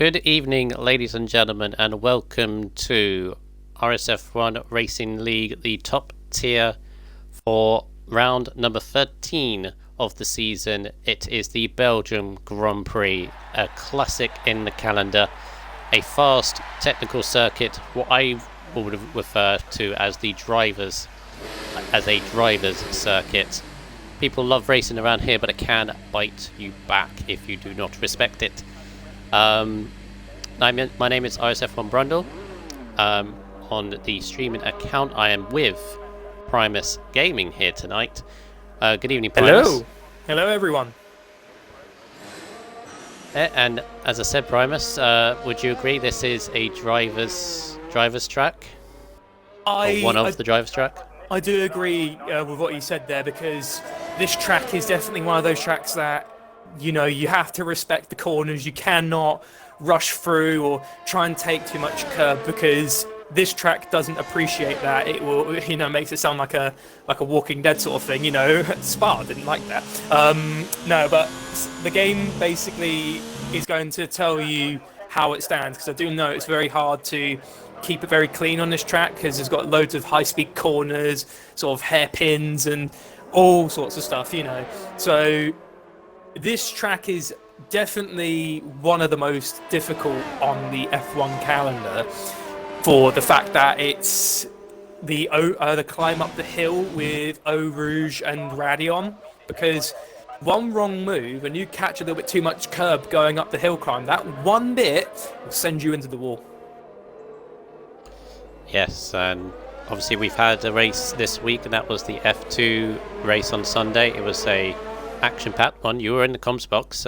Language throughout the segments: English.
Good evening, ladies and gentlemen, and welcome to RSF1 Racing League, the top tier for round number 13 of the season. It is the Belgium Grand Prix, a classic in the calendar, a fast technical circuit, what I would refer to as a driver's circuit. People love racing around here, but it can bite you back if you do not respect it. My name is RSF1 Brundle. On the streaming account, I am with Primus Gaming here tonight. Good evening, Primus. Hello everyone. And as I said, Primus, would you agree this is a driver's track? One of the driver's track? I do agree with what you said there, because this track is definitely one of those tracks that, you have to respect the corners. You cannot rush through or try and take too much curb, because this track doesn't appreciate that. It will, makes it sound like a Walking Dead sort of thing. Spa didn't like that. No, but the game basically is going to tell you how it stands, because I do know it's very hard to keep it very clean on this track, because it's got loads of high-speed corners, sort of hairpins, and all sorts of stuff. So this track is definitely one of the most difficult on the F1 calendar, for the fact that it's the climb up the hill with Eau Rouge and Radion, because one wrong move and you catch a little bit too much curb going up the hill climb, that one bit will send you into the wall. Yes, and obviously we've had a race this week, and that was the F2 race on Sunday. It was a action-packed one. You were in the comms box.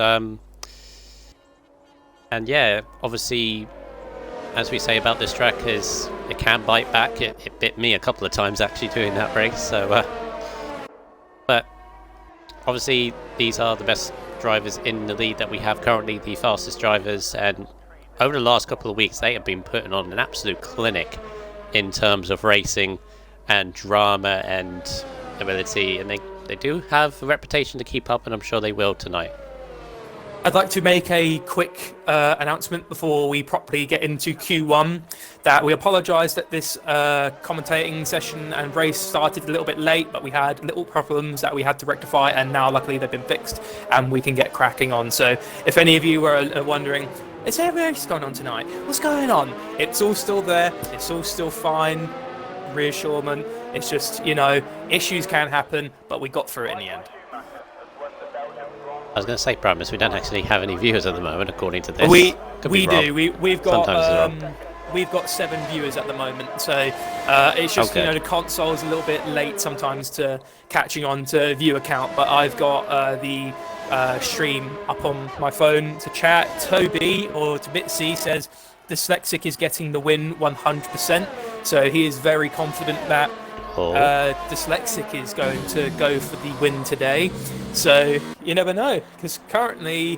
And yeah, obviously, as we say about this track, is it can bite back. It bit me a couple of times actually doing that race. So, but obviously these are the best drivers in the lead that we have currently, the fastest drivers, and over the last couple of weeks they have been putting on an absolute clinic in terms of racing and drama and ability, and they do have a reputation to keep up, and I'm sure they will tonight. I'd like to make a quick announcement before we properly get into Q1, that we apologise that this commentating session and race started a little bit late, but we had little problems that we had to rectify, and now luckily they've been fixed and we can get cracking on. So if any of you were wondering, is there a race going on tonight? What's going on? It's all still there. It's all still fine. Reassurement. It's just, issues can happen, but we got through it in the end. I was going to say, Primus, we don't actually have any viewers at the moment, according to this. We do. We've got 7 viewers at the moment, so it's just the console's a little bit late sometimes to catching on to viewer count. But I've got the stream up on my phone to chat. Toby or to Bitsy says Dyslexic is getting the win 100%, so he is very confident that Dyslexic is going to go for the win today. So you never know, because currently,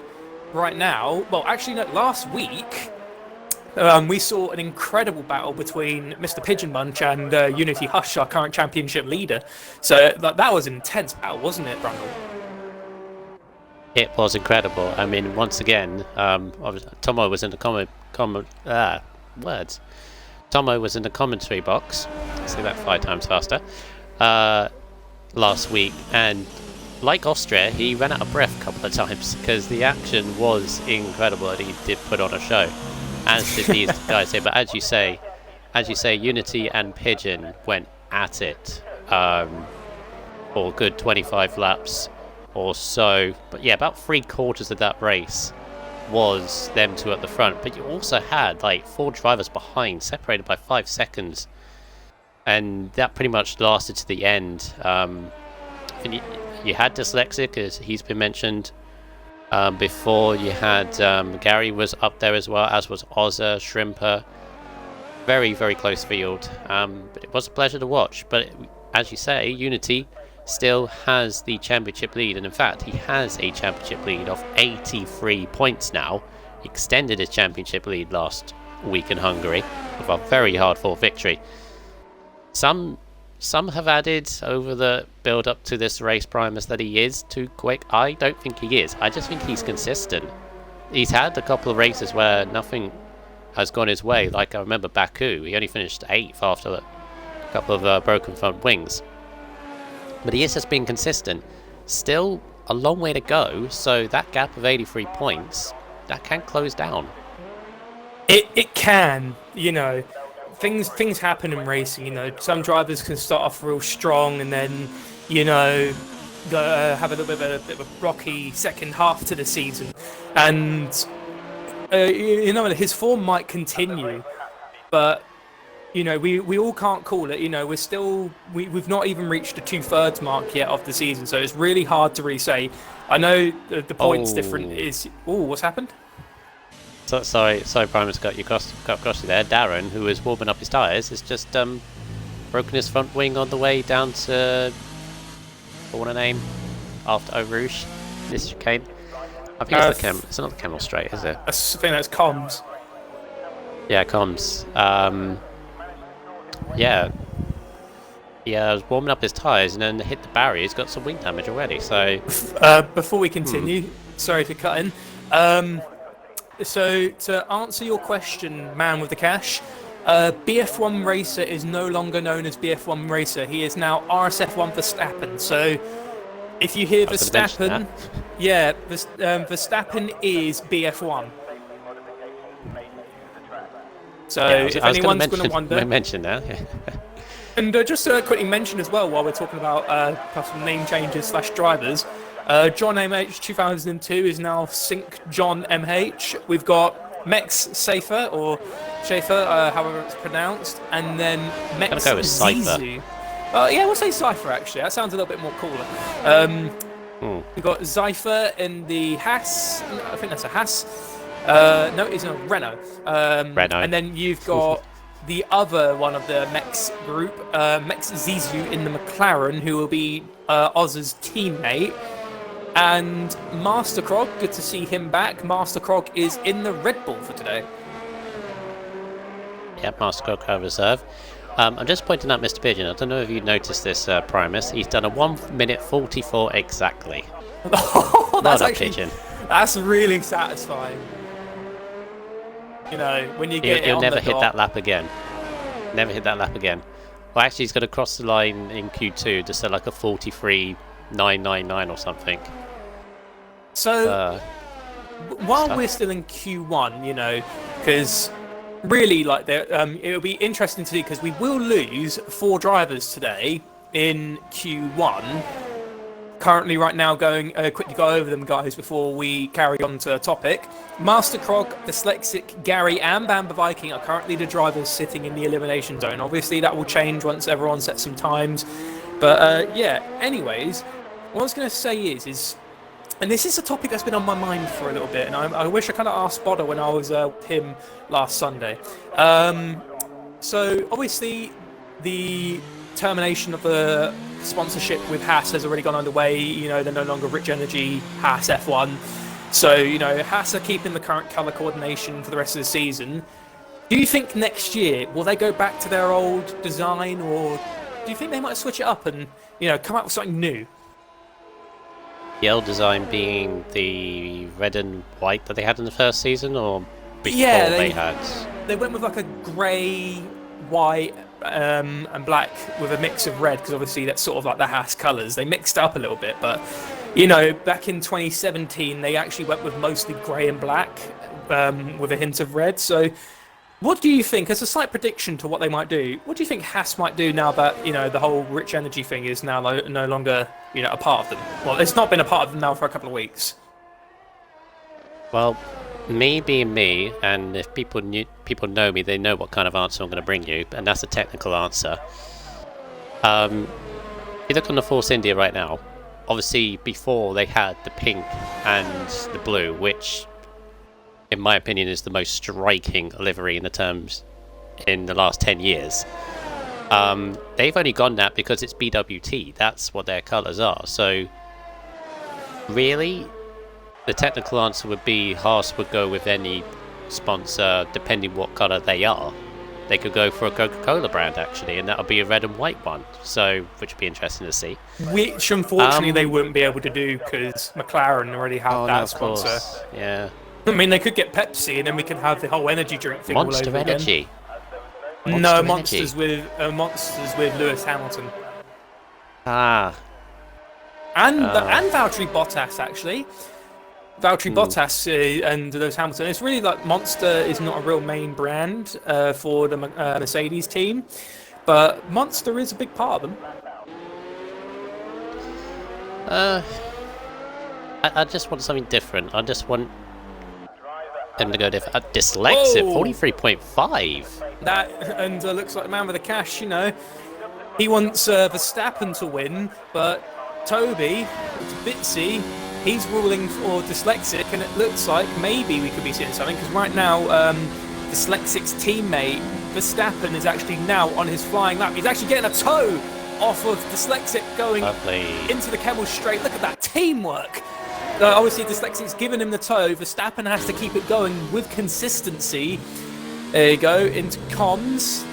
right now, last week, we saw an incredible battle between Mr. Pigeon Munch and Unity Hush, our current championship leader. So that was an intense battle, wasn't it, Brundle? It was incredible. I mean, once again, Tomo was in the Tomo was in the commentary box. Say that 5 times faster. Last week, and like Austria, he ran out of breath a couple of times because the action was incredible, and he did put on a show, as did these guys here. But as you say, Unity and Pigeon went at it for a good 25 laps or so. But yeah, about 3/4 of that race was them two at the front, but you also had like 4 drivers behind, separated by 5 seconds, and that pretty much lasted to the end. And you had Dyslexic, as he's been mentioned before. You had Gary was up there as well, as was Ozza, Shrimper. Very, very close field, but it was a pleasure to watch. But as you say, Unity still has the championship lead, and in fact he has a championship lead of 83 points now. He extended his championship lead last week in Hungary with a very hard-fought victory. Some have added over the build up to this race, Primus, that he is too quick. I don't think he is. I just think he's consistent. he's had a couple of races where nothing has gone his way. Like I remember Baku, he only finished 8th after a couple of broken front wings. But he has just been consistent. Still a long way to go, so that gap of 83 points, that can close down. It can, things happen in racing. Some drivers can start off real strong and then, have a little bit of a rocky second half to the season, and his form might continue, but we all can't call it. We're still we've not even reached the 2/3 mark yet of the season, so it's really hard to really say. I know the points difference is. Oh, what's happened? So, sorry, Primus, got across you there. Darren, who was warming up his tyres, has just broken his front wing on the way down to, what want to name, after Eau Rouge, this chicane. I think it's not the Camel Straight, is it? I think that's comms. Yeah, comms. Yeah. He was warming up his tyres and then hit the barrier. He's got some wing damage already, so... Before we continue, sorry to cut in. So, to answer your question, man with the cash, BF1 Racer is no longer known as BF1 Racer. He is now RSF1 Verstappen. So, if you hear Verstappen, yeah, Verstappen is BF1. So, yeah, if anyone's going to wonder... mention that. And just to quickly mention as well, while we're talking about some name changes / drivers, John MH 2002 is now Sync John MH. We've got Mex Safer, or Schaefer, however it's pronounced, and then Mex go with Zizu. Yeah, we'll say Cypher actually. That sounds a little bit more cooler. We've got Zypher in the Haas. I think that's a Haas. No, it's a Renault. Renault. And then you've got the other one of the Mex group, Mex Zizu in the McLaren, who will be Oz's teammate. And Master Krog, good to see him back. Master Krog is in the Red Bull for today. Yep, Master Krog reserve. I'm just pointing out Mr. Pigeon. I don't know if you noticed this, Primus. He's done a 1 minute 44 exactly. Oh, that's well actually, Pigeon. That's really satisfying. When you get he'll it on never the hit dot. that lap again. Never hit that lap again. Well, actually, he's going to cross the line in Q2 to say like a 43.999 or something. So, while we're still in Q1, because really, it'll be interesting to see, because we will lose 4 drivers today in Q1. Currently, right now, going quickly go over them, guys, before we carry on to the topic. Master Krog, Dyslexic, Gary, and Bamba Viking are currently the drivers sitting in the elimination zone. Obviously, that will change once everyone sets some times. But yeah, anyways, what I was going to say is, and this is a topic that's been on my mind for a little bit, and I wish I kind of asked Bodder when I was with him last Sunday. So obviously, the termination of the sponsorship with Haas has already gone underway. They're no longer Rich Energy Haas F1. So, Haas are keeping the current colour coordination for the rest of the season. Do you think next year, will they go back to their old design, or do you think they might switch it up and, come out with something new? The old design being the red and white that they had in the first season, or before they had? They went with like a grey, white, and black with a mix of red, because obviously that's sort of like the Haas colours. They mixed it up a little bit, but back in 2017 they actually went with mostly grey and black with a hint of red. So what do you think, as a slight prediction to what they might do, what do you think Haas might do now that the whole Rich Energy thing is now no longer a part of them? Well, it's not been a part of them now for a couple of weeks. Well, me being me, and if people know me, they know what kind of answer I'm going to bring you, and that's a technical answer. You look on the Force India right now. Obviously, before they had the pink and the blue, which, in my opinion, is the most striking livery in the terms in the last 10 years. They've only gone that because it's BWT. That's what their colours are. So, really, the technical answer would be Haas would go with any sponsor, depending what colour they are. They could go for a Coca-Cola brand, actually, and that would be a red and white one. So, which would be interesting to see. Which, unfortunately, they wouldn't be able to do because McLaren already have that sponsor. Yeah. I mean, they could get Pepsi, and then we could have the whole energy drink thing all Monster over Energy. again. Monster No, Energy. Monsters with Lewis Hamilton Ah, and Valtteri Bottas actually. Valtteri Bottas and Lewis Hamilton. It's really like Monster is not a real main brand for the Mercedes team, but Monster is a big part of them. I just want something different. I just want them to go different. Dyslexic, Whoa. 43.5. That and looks like the man with the cash. You know, he wants Verstappen to win, but Toby, Bitsy, he's ruling for Dyslexic, and it looks like maybe we could be seeing something because right now Dyslexic's teammate Verstappen is actually now on his flying lap. He's actually getting a toe off of Dyslexic going into the Kemmel straight. Look at that teamwork. Obviously, Dyslexic's given him the toe. Verstappen has to keep it going with consistency. There you go, into comms.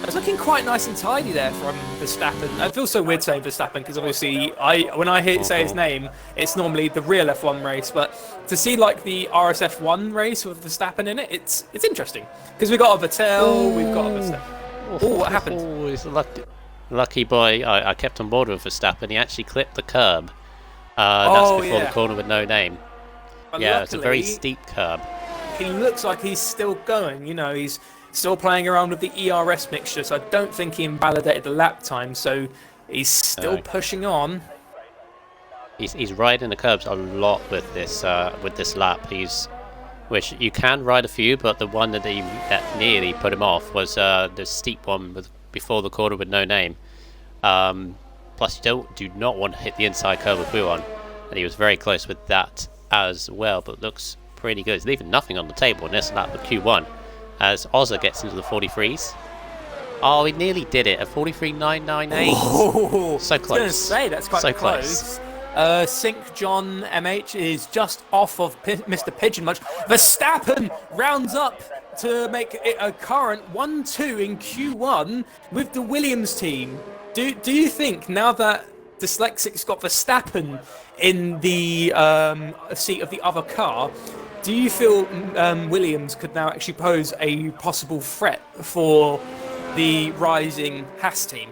It's looking quite nice and tidy there from Verstappen. It feels so weird saying Verstappen because obviously, when I say his name, it's normally the real F1 race. But to see like the RSF1 race with Verstappen in it, it's interesting because we've got a Vettel, we've got a Verstappen. Oh, what happened? Oh, he's a lucky boy. I kept on board with Verstappen. He actually clipped the curb. That's before the corner with no name. But yeah, it's a very steep curb. He looks like he's still going. You know, he's still playing around with the ERS mixture, so I don't think he invalidated the lap time. So he's still pushing on. He's riding the curbs a lot with this lap. Which you can ride a few, but the one that nearly put him off was the steep one before the corner with no name. Plus, you do not want to hit the inside curve with wheel on, and he was very close with that as well. But looks pretty good. He's leaving nothing on the table in this lap with Q1 as Ozza gets into the 43s. Oh, he nearly did it. A 43.998. Oh, so close. I was going to say that's quite so close. Sync John MH is just off of Mr. Pigeon Much. Verstappen rounds up to make it a current 1-2 in Q1 with the Williams team. Do you think now that Dyslexic's got Verstappen in the seat of the other car, do you feel Williams could now actually pose a possible threat for the rising Haas team?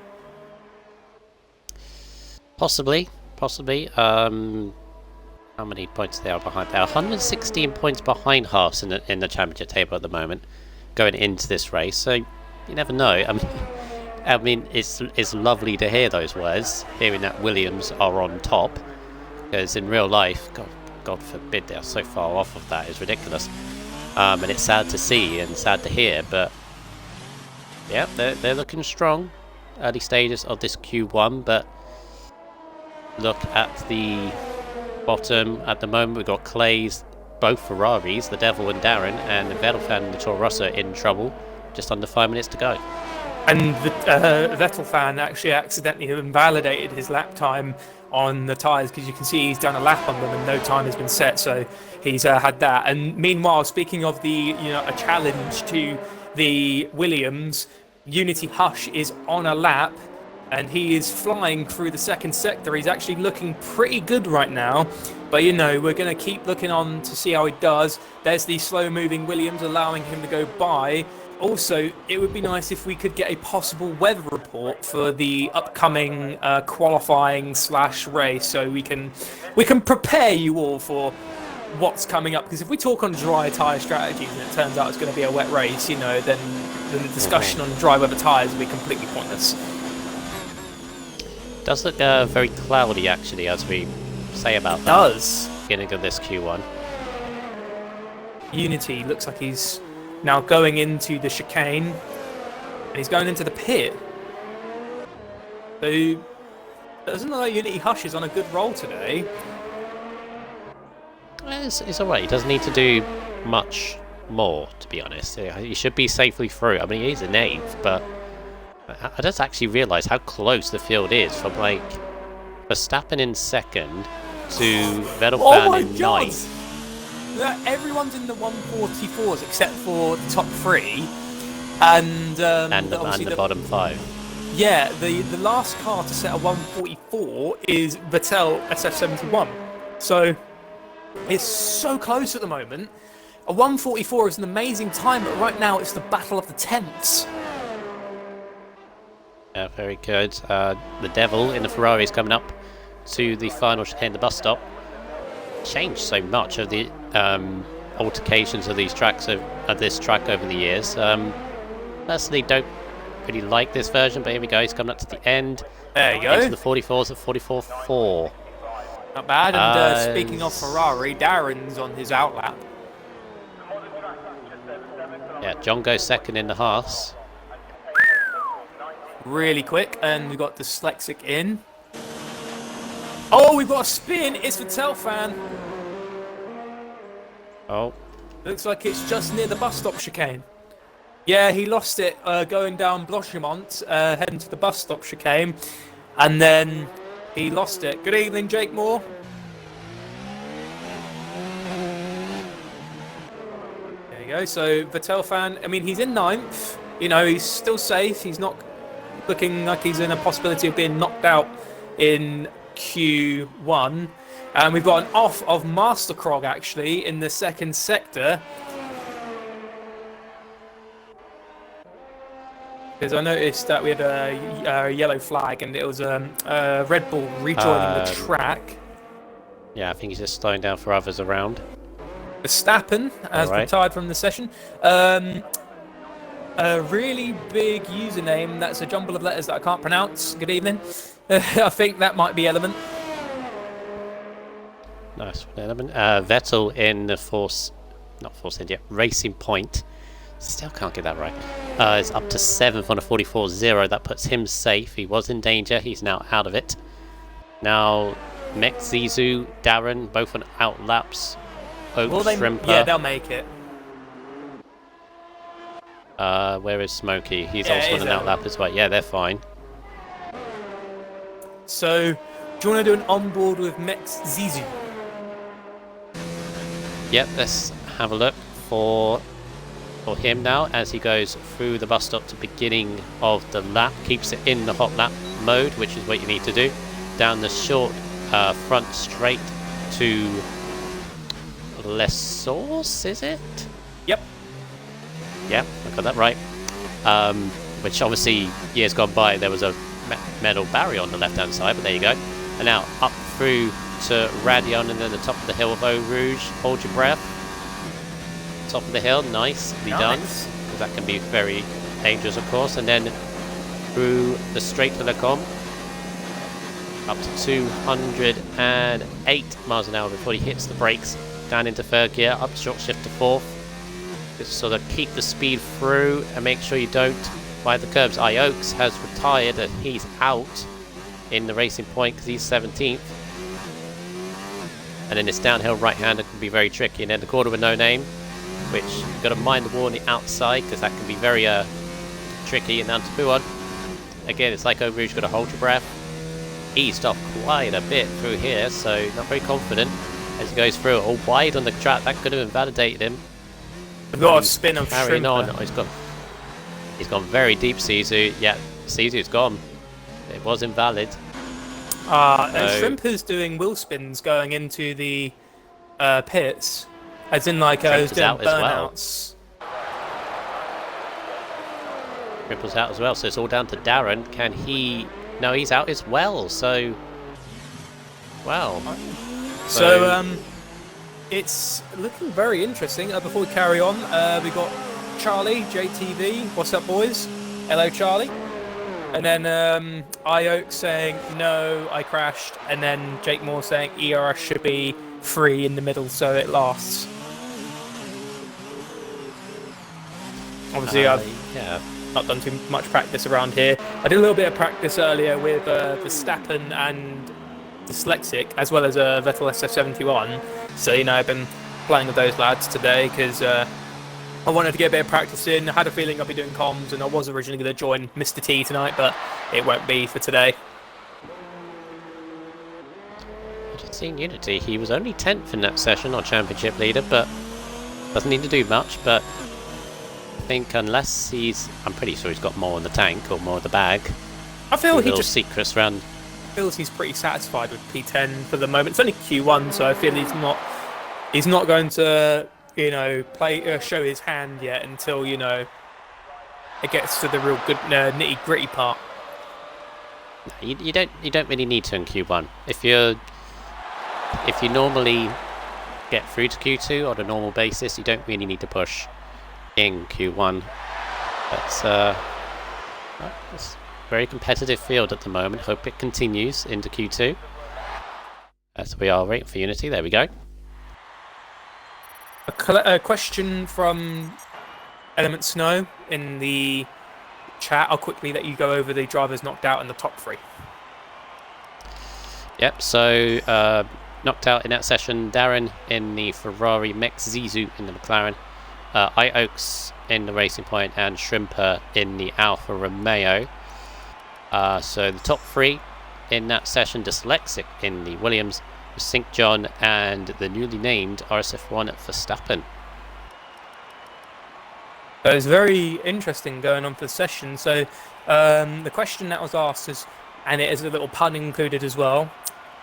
Possibly. How many points they are behind? They're 116 points behind Haas in the championship table at the moment, going into this race. So you never know. I mean, it's lovely to hear those words, hearing that Williams are on top, because in real life, God forbid, they're so far off of that. It's ridiculous, and it's sad to see and sad to hear. But yeah, they're looking strong. Early stages of this Q1, but look at the bottom at the moment. We've got Clay's, both Ferraris, the Devil and Darren, and the Vettel fan and the Toro Rosso in trouble. Just under 5 minutes to go. And the Vettel fan actually accidentally invalidated his lap time on the tyres because you can see he's done a lap on them and no time has been set, so he's had that. And meanwhile, speaking of a challenge to the Williams, Unity Hush is on a lap and he is flying through the second sector. He's actually looking pretty good right now, but we're going to keep looking on to see how he does. There's the slow-moving Williams allowing him to go by. Also, it would be nice if we could get a possible weather report for the upcoming qualifying / race, so we can prepare you all for what's coming up. Because if we talk on dry tyre strategies and it turns out it's going to be a wet race, then the discussion on dry weather tyres will be completely pointless. Does look very cloudy, actually, as we say about that. Does. Beginning of this Q1. Unity looks like he's now going into the chicane, and he's going into the pit. So, doesn't look like Unity Hush is on a good roll today. It's alright. He doesn't need to do much more, to be honest. He should be safely through. I mean, he is an 8th, but I just actually realise how close the field is from, Verstappen in 2nd to Vettel fan in 9th. Everyone's in the 144s except for the top 3, and the bottom 5. Yeah, the last car to set a 144 is Vettel SF1. So it's so close at the moment. A 1:44 is an amazing time, but right now it's the battle of the tenths. Yeah, very good. The Devil in the Ferrari is coming up to the final chicane, the bus stop. Changed so much of the altercations of these tracks of this track over the years. Personally, don't really like this version, but here we go. He's coming up to the end. There you go. Into the 44s at 44.4. Not bad. And speaking of Ferrari, Darren's on his outlap. Yeah, John goes second in the Haas. Really quick, and we've got Dyslexic in. Oh, we've got a spin. It's for Telfan. Oh. Looks like it's just near the bus stop chicane. Yeah, he lost it going down Blochemont, heading to the bus stop chicane, and then he lost it. Good evening, Jake Moore. There you go. So Vertelfan, I mean, he's in 9th. You know, he's still safe. He's not looking like he's in a possibility of being knocked out in Q1. And we've got an off of Master Krog actually in the second sector. Because I noticed that we had a yellow flag and it was Red Bull rejoining the track. Yeah, I think he's just slowing down for others around. Verstappen has retired from the session. A really big username that's a jumble of letters that I can't pronounce. Good evening. I think that might be Element. Nice one, Element. Vettel in the Racing Point. Still can't get that right. Is up to 7th on a 44.0. That puts him safe. He was in danger. He's now out of it. Now, Mek, Zizou, Darren, both on outlaps. Oak, Shrimper. Yeah, they'll make it. Where is Smokey? He's also on an outlap as well. Yeah, they're fine. So, do you want to do an onboard with Mex Zizou? Yep, let's have a look for him now as he goes through the bus stop to beginning of the lap. Keeps it in the hot lap mode, which is what you need to do. Down the short front straight to Les Source, is it? Yep. Yeah, I got that right. Which obviously, years gone by, there was a metal barrier on the left-hand side, but there you go. And now up through to Radion and then the top of the hill of Eau Rouge. Hold your breath. Top of the hill, nicely done. Because that can be very dangerous, of course. And then through the Straight de la Com. Up to 208 miles an hour before he hits the brakes. Down into third gear, up short shift to fourth. Just sort of keep the speed through and make sure you don't ride the curbs. Oaks has retired and he's out in the Racing Point because he's 17th. And then this downhill right-hander can be very tricky. And then the corner with no name, which you've got to mind the wall on the outside because that can be very tricky. And down to Puon. Again, it's like Eau Rouge, got to hold your breath. Eased off quite a bit through here, so not very confident as he goes through. All wide on the track, that could have invalidated him. I've got a spin of carrying Shrimper. on. Oh, he's gone very deep, Zizou. Yeah, Zizou's gone. It was invalid. And Shrimper's doing wheel spins going into the pits, as in like he's doing out burnouts. Shrimper's out as well, so it's all down to Darren. Can he? No, he's out as well. So, well. So it's looking very interesting. Before we carry on, we got Charlie, JTV. What's up, boys? Hello, Charlie. And then Ioke saying, no, I crashed. And then Jake Moore saying ERS should be free in the middle so it lasts. Obviously, I've not done too much practice around here. I did a little bit of practice earlier with Verstappen and Dyslexic, as well as Vettel SF1. So, you know, I've been playing with those lads today because I wanted to get a bit of practice in. I had a feeling I'd be doing comms, and I was originally going to join Mr. T tonight, but it won't be for today. I just seen Unity. He was only 10th in that session on Championship Leader, but doesn't need to do much. But I think unless I'm pretty sure he's got more in the tank or more in the bag. I feel he just secrets around. Feels he's pretty satisfied with P10 for the moment. It's only Q1, so I feel he's not going to show his hand yet until it gets to the real good nitty gritty part. You don't really need to in Q1. If you normally get through to Q2 on a normal basis, you don't really need to push in Q1. But it's a very competitive field at the moment. Hope it continues into Q2. As we are waiting for Unity. There we go. A question from Element Snow in the chat. I'll quickly let you go over the drivers knocked out in the top 3. Yep, so knocked out in that session, Darren in the Ferrari, Mex Zizou in the McLaren, Oaks in the Racing Point, and Shrimper in the Alfa Romeo. So the top 3 in that session, Dyslexic in the Williams, St. John, and the newly named RSF1 at Verstappen. It was very interesting going on for the session. So the question that was asked is, and it is a little pun included as well,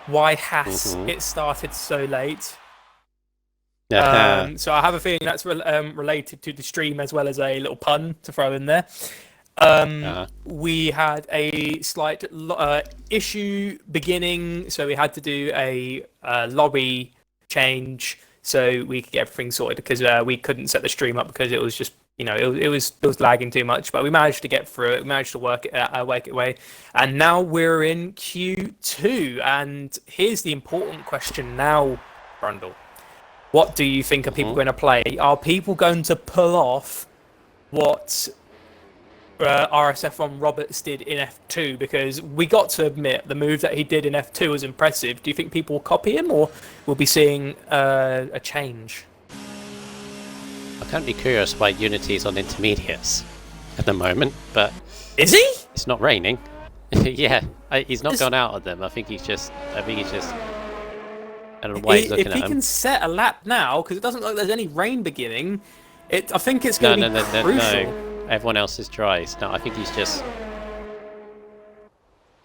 why has it started so late? So I have a feeling that's related to the stream as well as a little pun to throw in there. We had a slight issue beginning, so we had to do a lobby change so we could get everything sorted, because we couldn't set the stream up because it was just it was lagging too much. But we managed to get through it. We managed to work it away, and now we're in Q2. And here's the important question now, Brundle. What do you think are people going to play? Are people going to pull off what RSF1 Roberts did in F2? Because we got to admit the move that he did in F2 was impressive. Do you think people will copy him, or we'll be seeing a change? I'm currently curious why Unity is on intermediates at the moment, but is he? It's not raining. Yeah, he's not gone out of them. I think he's just. I don't know why he's looking at them. If he can set a lap now, because it doesn't look like there's any rain beginning, I think it's going to be crucial. No. Everyone else is dry. No, I think he's just.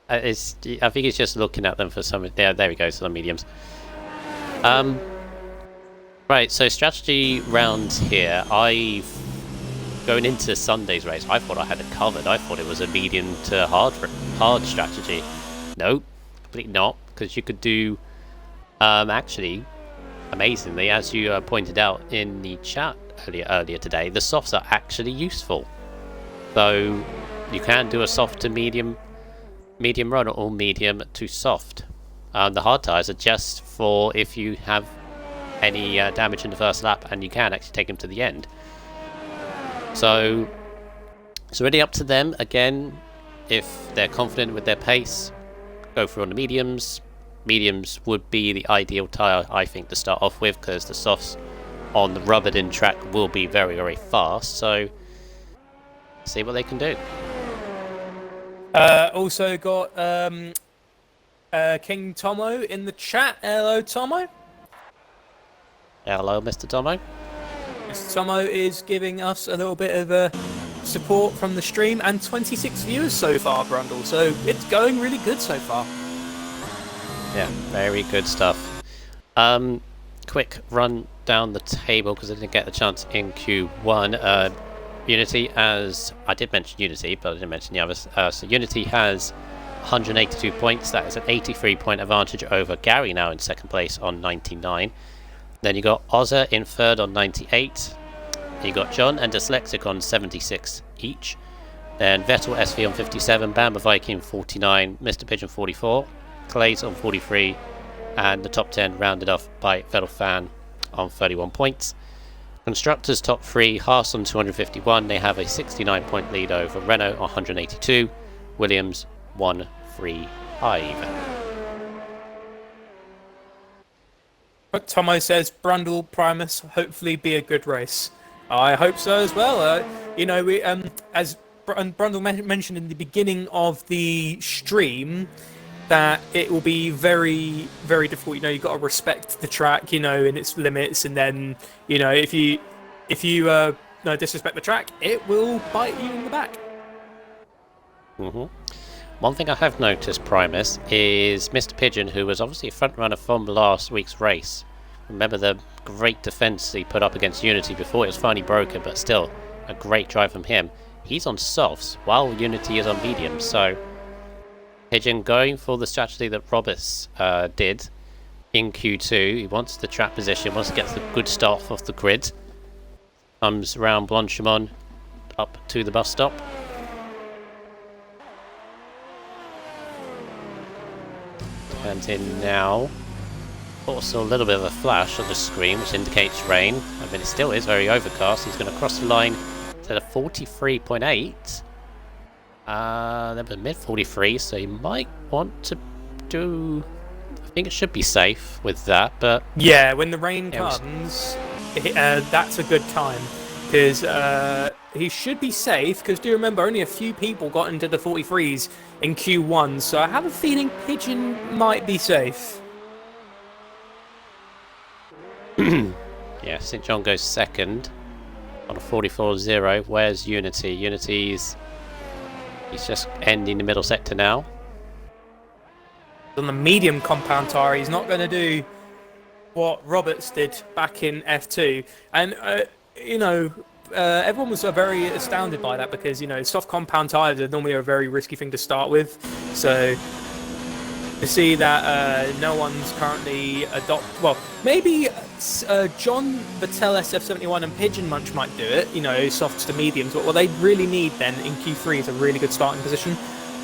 I think he's just looking at them for some. There we go. Some mediums. Right. So strategy rounds here. Going into Sunday's race, I thought I had it covered. I thought it was a medium to hard strategy. No, completely not. Because you could do. Actually, amazingly, as you pointed out in the chat earlier today, the softs are actually useful. So you can do a soft to medium run, or medium to soft. The hard tires are just for if you have any damage in the first lap, and you can actually take them to the end. So it's really up to them. Again, if they're confident with their pace, go for on the mediums. Mediums would be the ideal tyre, I think, to start off with, because the softs on the rubbered-in track will be very, very fast. So, see what they can do. Also got King Tomo in the chat. Hello, Tomo. Hello, Mr. Tomo. Mr. Tomo is giving us a little bit of support from the stream, and 26 viewers so far, Brundle. So it's going really good so far. Yeah, very good stuff. Quick run down the table, because I didn't get the chance in Q1. Unity, as I did mention Unity, but I didn't mention the others. So Unity has 182 points. That is an 83-point advantage over Gary, now in second place on 99. Then you got Ozza in third on 98. You got John and Dyslexic on 76 each. Then Vettel SV on 57, Bamba Viking 49, Mr. Pigeon 44. Clay's on 43, and the top 10 rounded off by Vettel Fan on 31 points. Constructors top 3, Haas on 251, they have a 69-point lead over Renault on 182, Williams 135. But Tomo says Brundle Primus hopefully be a good race. I hope so as well. We as Brundle mentioned in the beginning of the stream, that it will be very, very difficult. You've got to respect the track, in its limits, and then, if you disrespect the track, it will bite you in the back. One thing I have noticed, Primus, is Mr. Pigeon, who was obviously a front runner from last week's race, Remember the great defense he put up against Unity before it was finally broken, but still a great drive from him. He's on softs while Unity is on mediums, so Pigeon going for the strategy that Roberts did in Q2. He wants the trap position, wants to get the good start off the grid. Comes around Blanchimont up to the bus stop. Turns in now. Also a little bit of a flash on the screen which indicates rain. I mean, it still is very overcast. He's going to cross the line to the 43.8. They're mid 43, so he might want to do... I think it should be safe with that, but... Yeah, when the rain comes, that's a good time. Because he should be safe, because do you remember, only a few people got into the 43s in Q1, so I have a feeling Pigeon might be safe. Yeah, St. John goes second on a 44.0. Where's Unity? Unity's... He's just ending the middle sector now. On the medium compound tire, he's not going to do what Roberts did back in F2. And, you know, everyone was very astounded by that because, you know, soft compound tires are normally a very risky thing to start with. So to see that no one's currently well, maybe John, Vettel, SF71 and Pigeon Munch might do it, you know, softs to mediums, but what they really need then in Q3 is a really good starting position,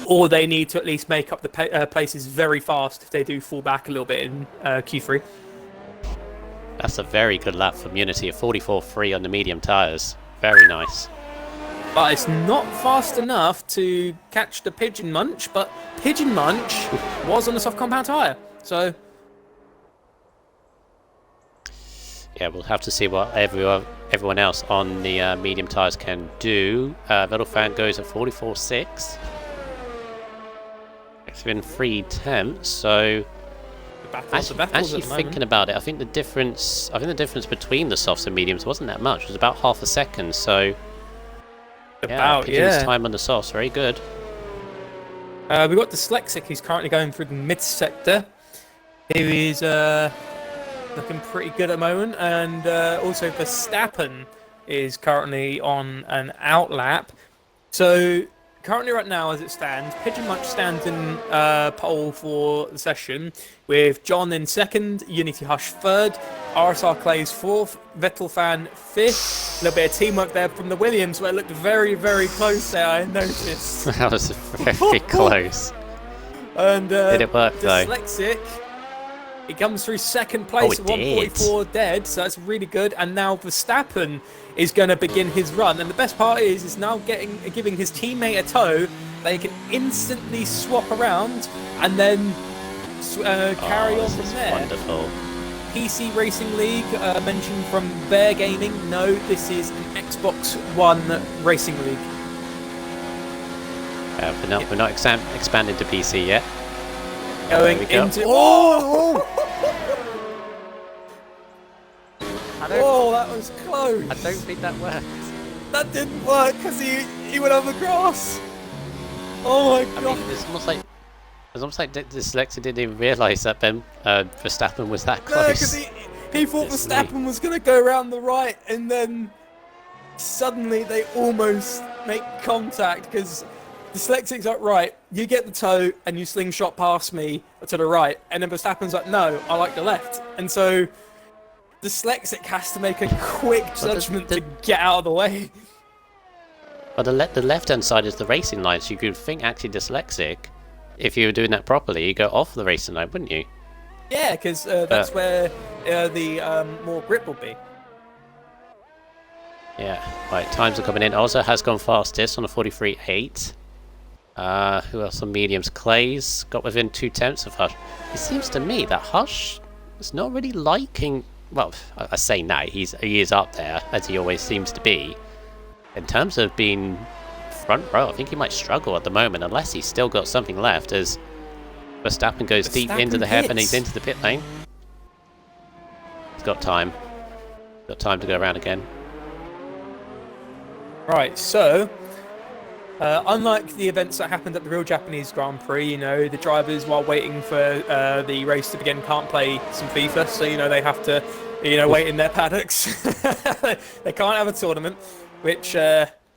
or they need to at least make up the places very fast if they do fall back a little bit in Q3. That's a very good lap from Unity, a 44.3 on the medium tyres. Very nice. But it's not fast enough to catch the Pigeon Munch, but Pigeon Munch was on a soft compound tyre, so... Yeah, we'll have to see what everyone else on the medium tyres can do. Vettel goes at 44.6. It's been 3 tenths, so... Actually thinking about it, I think the difference between the softs and mediums wasn't that much. It was about half a second, so... Pigeon's time on the softs, very good. We've got Dyslexic, who's currently going through the mid-sector. Who is looking pretty good at the moment, and also Verstappen is currently on an outlap. So currently right now, as it stands, Pigeon Munch stands in pole for the session, with John in second, Unity Hush third, RSR Clays fourth, Vettel Fan fifth. A little bit of teamwork there from the Williams, where it looked very, very close there, I noticed. That was very close. And did it work though? Dyslexic, he comes through second place at 144 dead, so that's really good. And now Verstappen is going to begin his run. And the best part is now giving his teammate a tow. They can instantly swap around and then carry on from there. Wonderful. PC Racing League, mentioned from Bear Gaming. No, this is an Xbox One Racing League. We're not expanded to PC yet. Going into... Oh! Oh, that was close. I don't think that worked. That didn't work because he went over the grass. Oh my god. I mean, it's almost like Dyslexia didn't even realise that Verstappen was that close. No, because he thought Verstappen was going to go around the right, and then suddenly they almost make contact because Dyslexic's like, right, you get the toe and you slingshot past me to the right, and then Verstappen's like, no, I like the left. And so Dyslexic has to make a quick judgment to get out of the way. But the left-hand side is the racing line, so you could think actually Dyslexic, if you were doing that properly, you go off the racing line, wouldn't you? Yeah, because that's where the more grip will be. Yeah, right, times are coming in. Also has gone fastest on a 43.8. Who else on mediums? Clays got within 2 tenths of Hush. It seems to me that Hush is not really liking... Well, I say now, he is up there, as he always seems to be. In terms of being front row, I think he might struggle at the moment, unless he's still got something left, as Verstappen goes deep into the head and he's into the pit lane. He's got time. Got time to go around again. Right, so Unlike the events that happened at the real Japanese Grand Prix, the drivers, while waiting for the race to begin, can't play some FIFA, so they have to, wait in their paddocks. They can't have a tournament, which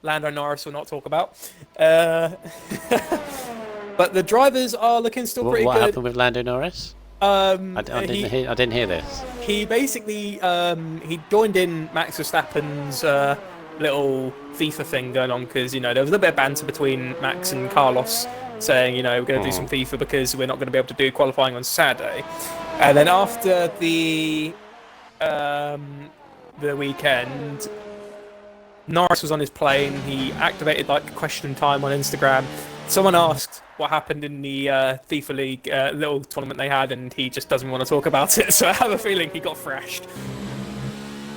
Lando Norris will not talk about. But the drivers are looking still pretty What good. happened with Lando Norris? I didn't hear this. He basically he joined in Max Verstappen's little FIFA thing going on because there was a little bit of banter between Max and Carlos saying we're going to do some FIFA because we're not going to be able to do qualifying on Saturday, and then after the weekend, Norris was on his plane. He activated like question time on Instagram. Someone asked what happened in the FIFA League little tournament they had, and he just doesn't want to talk about it. So I have a feeling he got thrashed.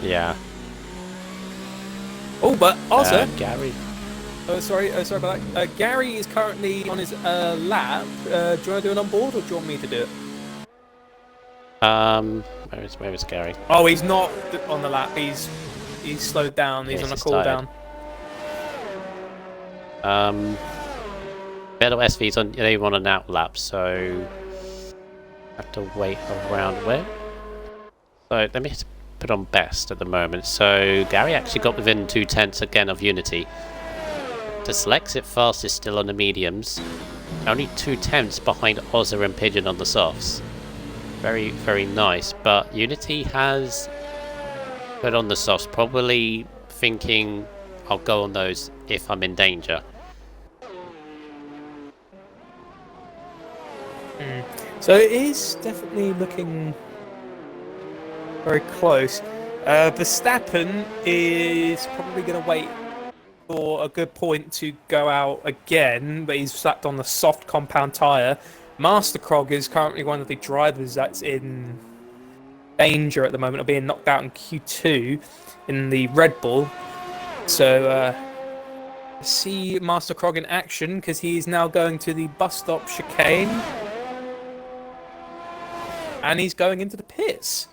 Yeah. Oh, but also Gary. sorry about that. Gary is currently on his lap. Do you want to do it on board, or do you want me to do it? Where is Gary? Oh, he's not on the lap. He's slowed down. He's on a cooldown. Vettel SV's on. They want an out lap, so have to wait around where. So let me just put on best at the moment. So Gary actually got within 2/10 again of Unity. Dyslexic Fast is still on the mediums, only 2/10 behind Ozza and Pigeon on the softs. Very, very nice, but Unity has put on the softs, probably thinking I'll go on those if I'm in danger. So it is definitely looking very close. Verstappen is probably going to wait for a good point to go out again, but he's slapped on the soft compound tyre. Master Krog is currently one of the drivers that's in danger at the moment of being knocked out in Q2 in the Red Bull. So see Master Krog in action because he's now going to the bus stop chicane. And he's going into the pits.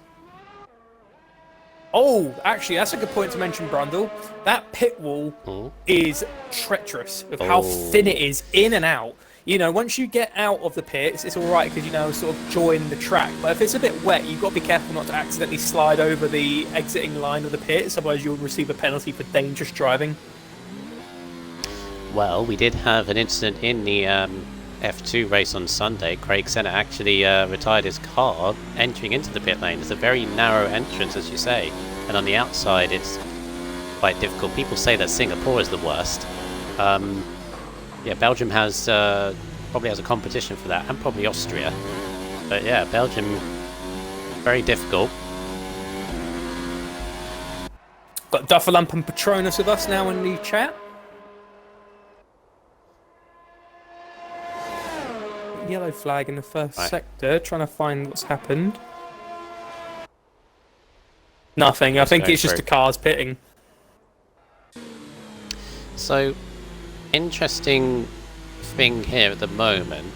Oh, actually, that's a good point to mention, Brundle. That pit wall is treacherous with how thin it is in and out. Once you get out of the pits, it's all right because, sort of join the track. But if it's a bit wet, you've got to be careful not to accidentally slide over the exiting line of the pits. Otherwise, you'll receive a penalty for dangerous driving. Well, we did have an incident in the F2 race on Sunday. Craig Senna actually retired his car entering into the pit lane. It's a very narrow entrance, as you say, and on the outside it's quite difficult. People say that Singapore is the worst. Yeah, Belgium has probably has a competition for that, and probably Austria. But yeah, Belgium, very difficult. Got Dufferlamp and Patronus with us now in the chat. Yellow flag in the first sector, trying to find what's happened. Nothing. I think it's just the cars pitting. So, interesting thing here at the moment.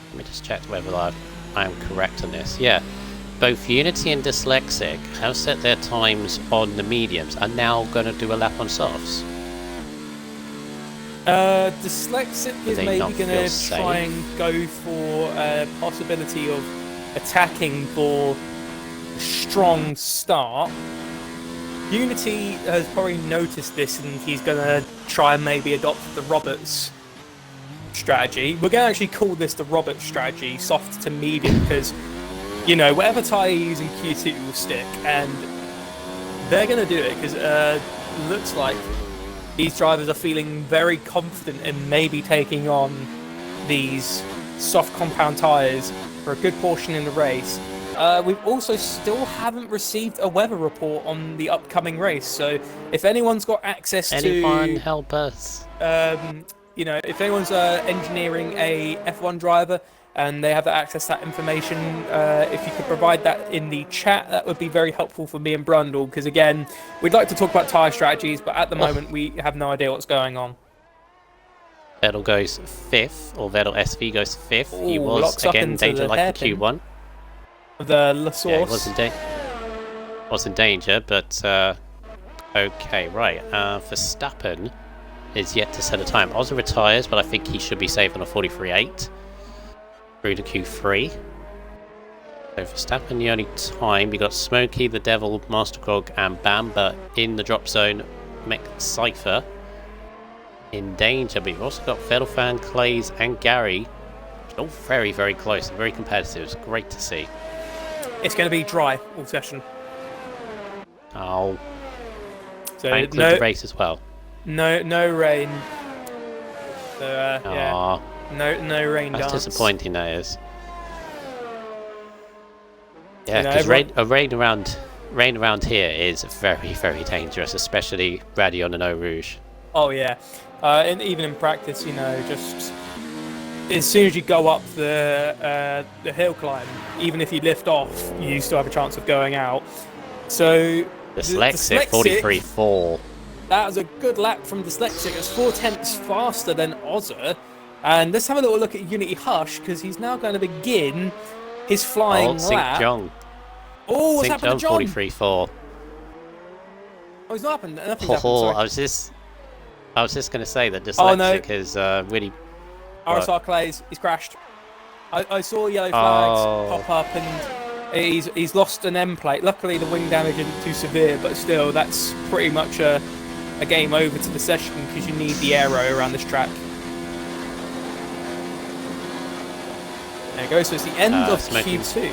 Let me just check whether I am correct on this. Yeah, both Unity and Dyslexic have set their times on the mediums, are now going to do a lap on softs. Dyslexic is maybe going to try and go for a possibility of attacking for a strong start. Unity has probably noticed this and he's going to try and maybe adopt the Roberts strategy. We're going to actually call this the Roberts strategy, soft to medium, because, whatever tyre you use in Q2 will stick, and they're going to do it because it looks like these drivers are feeling very confident in maybe taking on these soft compound tyres for a good portion in the race. We've also still haven't received a weather report on the upcoming race, so if anyone's got access Anyone help us? If anyone's engineering a F1 driver and they have access to that information, if you could provide that in the chat, that would be very helpful for me and Brundle, because again, we'd like to talk about tyre strategies, but at the moment we have no idea what's going on. Vettel goes 5th, or Vettel SV goes 5th. He was again in danger like the Q1. The La Source. Yeah, he was in danger, but okay, right. Verstappen is yet to set a time. Ozza retires, but I think he should be safe on a 43.8 through to Q3. So Verstappen, the only time. We got Smokey, the Devil, Master Krog, and Bamba in the drop zone. Mech Cypher in danger, but you've also got Vettelfan, Clays, and Gary. All very, very close and very competitive. It's great to see. It's going to be dry all session. Oh, So and include the race as well. no rain. So yeah, no rain. That's dance. disappointing. That is. Yeah, You know, because rain around here is very, very dangerous, especially Radion and Eau Rouge. Oh yeah, and even in practice, you know, just as soon as you go up the hill climb, even if you lift off, you still have a chance of going out. So Dyslexic 43.4. that was a good lap from Dyslexic. It's 4/10 faster than Ozza. And let's have a little look at Unity Hush, because he's now going to begin his flying lap. John. Oh, what's happened to John? 43.4. Oh, he's not happened. Nothing's happened. Oh, Sorry. I was just going to say that Dyslexic is really. RSR Clays, he's crashed. I saw yellow flags pop up, and he's lost an M plate. Luckily, the wing damage isn't too severe, but still, that's pretty much a game over to the session, because you need the aero around this track. There you go. So it's the end of Q2.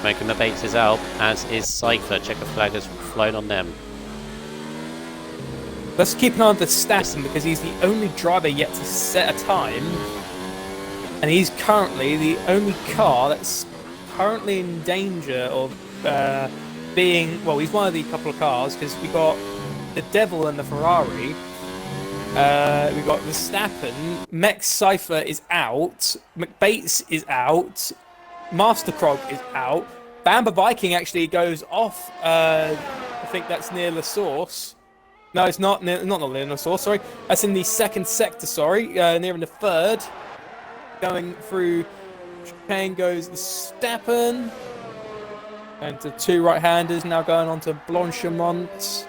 Smoking the baits is out, as is Cypher. Checker flag has flown on them. Let's keep an eye on the Stassen, because he's the only driver yet to set a time, and he's currently the only car that's currently in danger of being. Well, he's one of the couple of cars, because we got the Devil and the Ferrari. We got Verstappen. Mech Cypher is out. McBates is out. Master Krog is out. Bamba Viking actually goes off. I think that's near La Source. No, it's not near La Source, sorry. That's in the second sector, sorry. Near in the third. Going through chicane goes the Verstappen. And the two right-handers now going on to Blanchimont.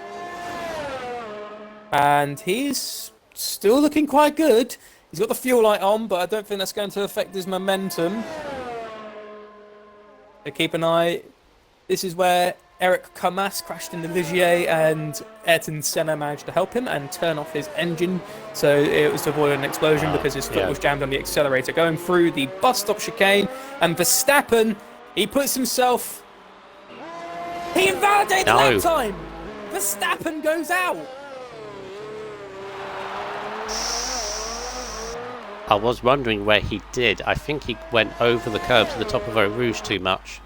And he's still looking quite good. He's got the fuel light on, but I don't think that's going to affect his momentum. So keep an eye. This is where Eric Camas crashed in the Ligier, and Ayrton Senna managed to help him and turn off his engine. So it was to avoid an explosion because his foot was jammed on the accelerator. Going through the bus stop chicane, and Verstappen, he puts himself... He invalidated the lap time! Verstappen goes out! I was wondering where he did. I think he went over the curb to the top of Eau Rouge too much.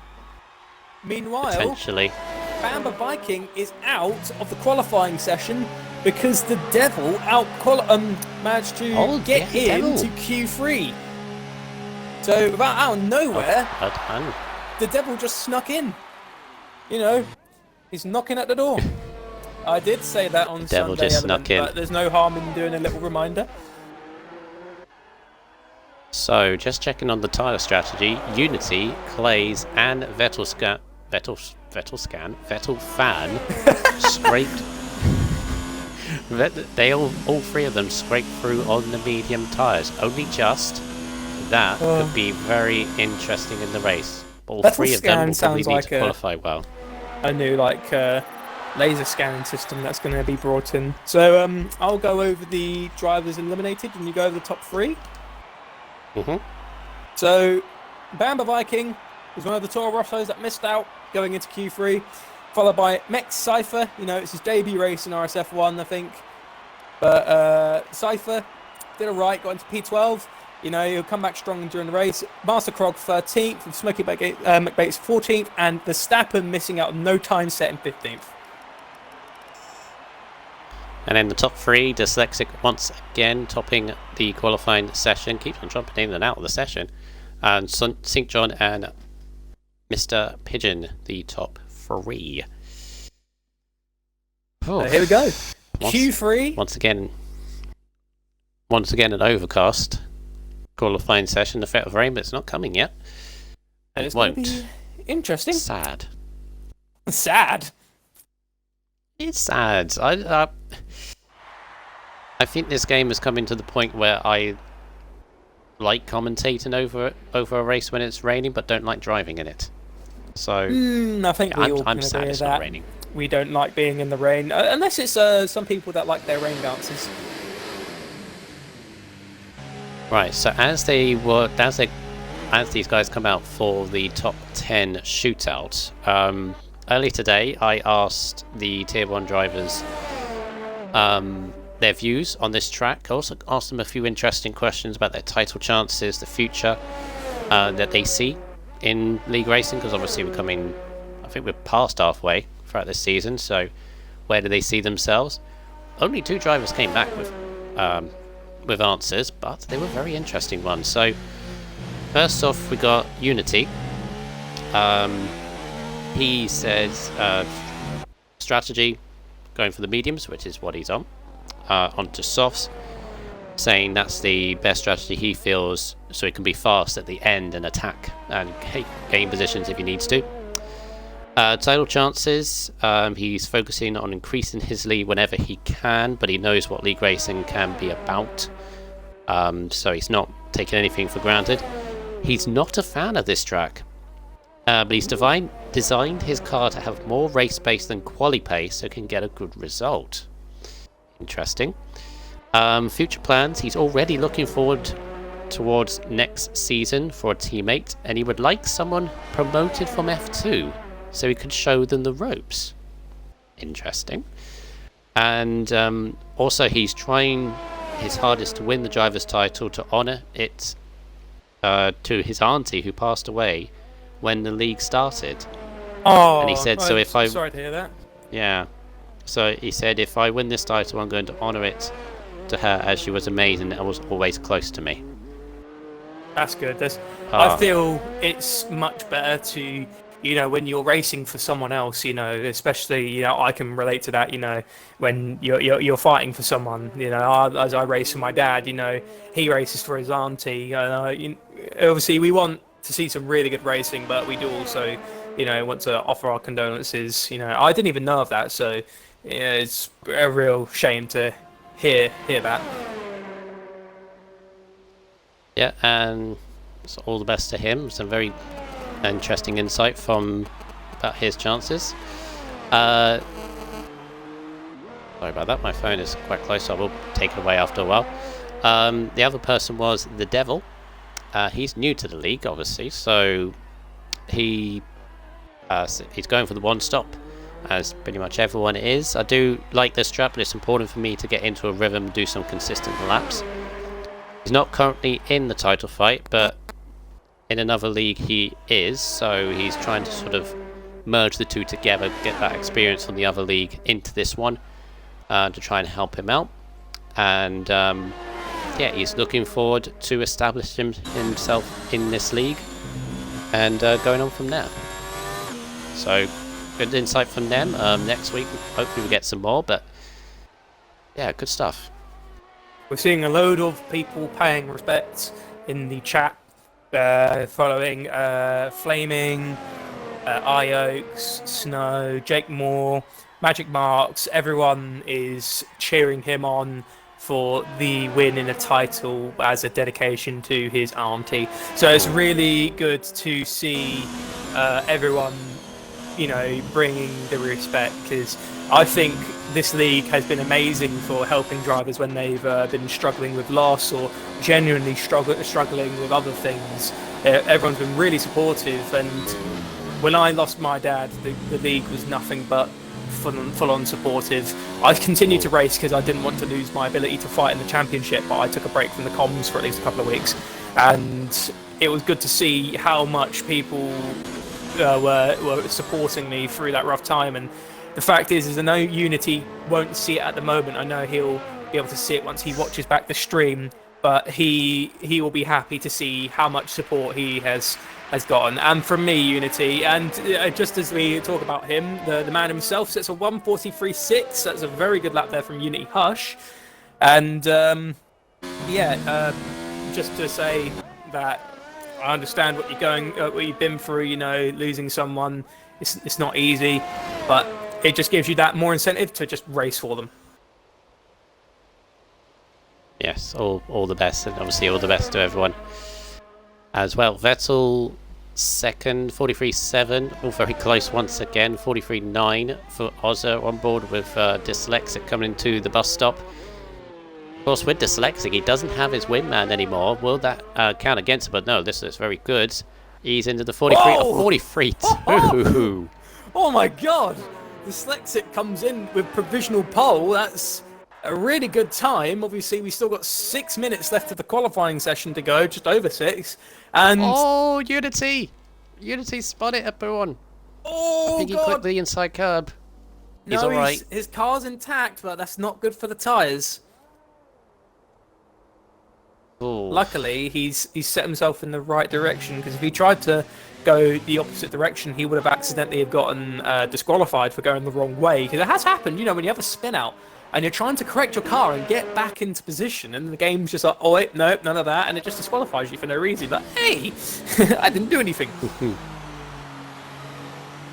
Meanwhile, potentially, Bamba Viking is out of the qualifying session because the Devil managed to get into Q3. So out of nowhere, the Devil just snuck in. You know, he's knocking at the door. I did say that on Devil Sunday just Element, snuck in. but there's no harm in doing a little reminder. So, just checking on the tyre strategy, Unity, Clays, and Vettelfan scraped. They all three of them scraped through on the medium tyres. Only just. That could be very interesting in the race. All three of them will probably need to qualify well. A new laser scanning system that's going to be brought in. So I'll go over the drivers eliminated, and you go over the top three. So, Bamba Viking was one of the Toro Rossos that missed out going into Q3, followed by Mech Cypher. You know, it's his debut race in RSF1, I think. But Cypher did alright, got into P12. You know, he'll come back strong during the race. Master Krog 13th, and Smokey McBates 14th, and Verstappen missing out on no time set in 15th. And in the top three, Dyslexic once again topping the qualifying session. Keeps on jumping in and out of the session. And St. John and Mr. Pigeon, the top three. So here we go. Q3. Once again an overcast qualifying session. The threat of rain, but it's not coming yet. And it won't. Be interesting. Sad. Sad. It's sad. I think this game is coming to the point where I like commentating over a race when it's raining, but don't like driving in it. So I think we all I'm can sad agree it's with not that. raining. We don't like being in the rain, unless it's some people that like their rain dances. Right. So as these guys come out for the top 10 shootout, early today I asked the Tier 1 drivers their views on this track. I also asked them a few interesting questions about their title chances, the future that they see in league racing, because obviously I think we're past halfway throughout this season, so where do they see themselves? Only 2 drivers came back with answers, but they were very interesting ones. So first off, we got Unity. He says strategy, going for the mediums, which is what he's onto softs, saying that's the best strategy he feels, so he can be fast at the end and attack and gain positions if he needs to. Title chances, he's focusing on increasing his lead whenever he can, but he knows what league racing can be about, so he's not taking anything for granted. He's not a fan of this track, but he's designed his car to have more race pace than quali pace, so can get a good result. Interesting. Future plans, he's already looking forward towards next season for a teammate, and he would like someone promoted from F2 so he could show them the ropes. Interesting. And also he's trying his hardest to win the driver's title, to honour it to his auntie who passed away when the league started. Oh, and he said, sorry to hear that. Yeah. So he said, if I win this title, I'm going to honour it to her, as she was amazing and was always close to me. That's good. I feel it's much better to, when you're racing for someone else, especially, I can relate to that, when you're fighting for someone, as I race for my dad, he races for his auntie. Obviously, we want to see some really good racing, but we do also, want to offer our condolences. I didn't even know of that, so it's a real shame to hear that. Yeah, and so all the best to him. Some very interesting insight about his chances. Sorry about that, my phone is quite close, so I will take it away after a while. The other person was the Devil. He's new to the league, obviously, so he's going for the one stop, as pretty much everyone is. I do like this track, but it's important for me to get into a rhythm, do some consistent laps. He's not currently in the title fight, but in another league he is, so he's trying to sort of merge the two together, get that experience from the other league into this one, to try and help him out. And yeah, he's looking forward to establishing himself in this league and going on from there. So good insight from them. Next week hopefully we get some more, but yeah, good stuff. We're seeing a load of people paying respect in the chat, following Flaming, Ioaks, Snow, Jake Moore, Magic Marks. Everyone is cheering him on for the win in a title as a dedication to his auntie. So it's really good to see everyone, bringing the respect, because I think this league has been amazing for helping drivers when they've been struggling with loss or genuinely struggling with other things. Everyone's been really supportive, and when I lost my dad, the league was nothing but full-on supportive. I continued to race because I didn't want to lose my ability to fight in the championship, but I took a break from the comms for at least a couple of weeks, and it was good to see how much people were supporting me through that rough time. And the fact is I know Unity won't see it at the moment. I know he'll be able to see it once he watches back the stream, but he will be happy to see how much support he has gotten. And from me, Unity, and just as we talk about him, the man himself sets a 1:43.6. That's a very good lap there from Unity Hush. And just to say that I understand what you've been through. Losing someone, it's not easy, but it just gives you that more incentive to just race for them. yes, all the best, and obviously all the best to everyone as well. Vettel second, 43.7, all very close once again. 43.9 for Ozza on board with Dyslexic coming into the bus stop. Of course, with Dyslexic, he doesn't have his wingman anymore. Will that count against him? But no, this is very good. He's into the 43, 43.2. Oh my god! Dyslexic comes in with provisional pole. That's a really good time. Obviously, we still got 6 minutes left of the qualifying session to go, just over 6. And oh, Unity! Unity spun it at Buon. Oh, I think he clipped the inside curb. He's no, alright. His car's intact, but that's not good for the tyres. Luckily, he's set himself in the right direction, because if he tried to go the opposite direction, he would have accidentally gotten disqualified for going the wrong way. Because it has happened, you know, when you have a spin out and you're trying to correct your car and get back into position, and the game's just like, oh wait, nope, none of that, and it just disqualifies you for no reason. But hey, I didn't do anything.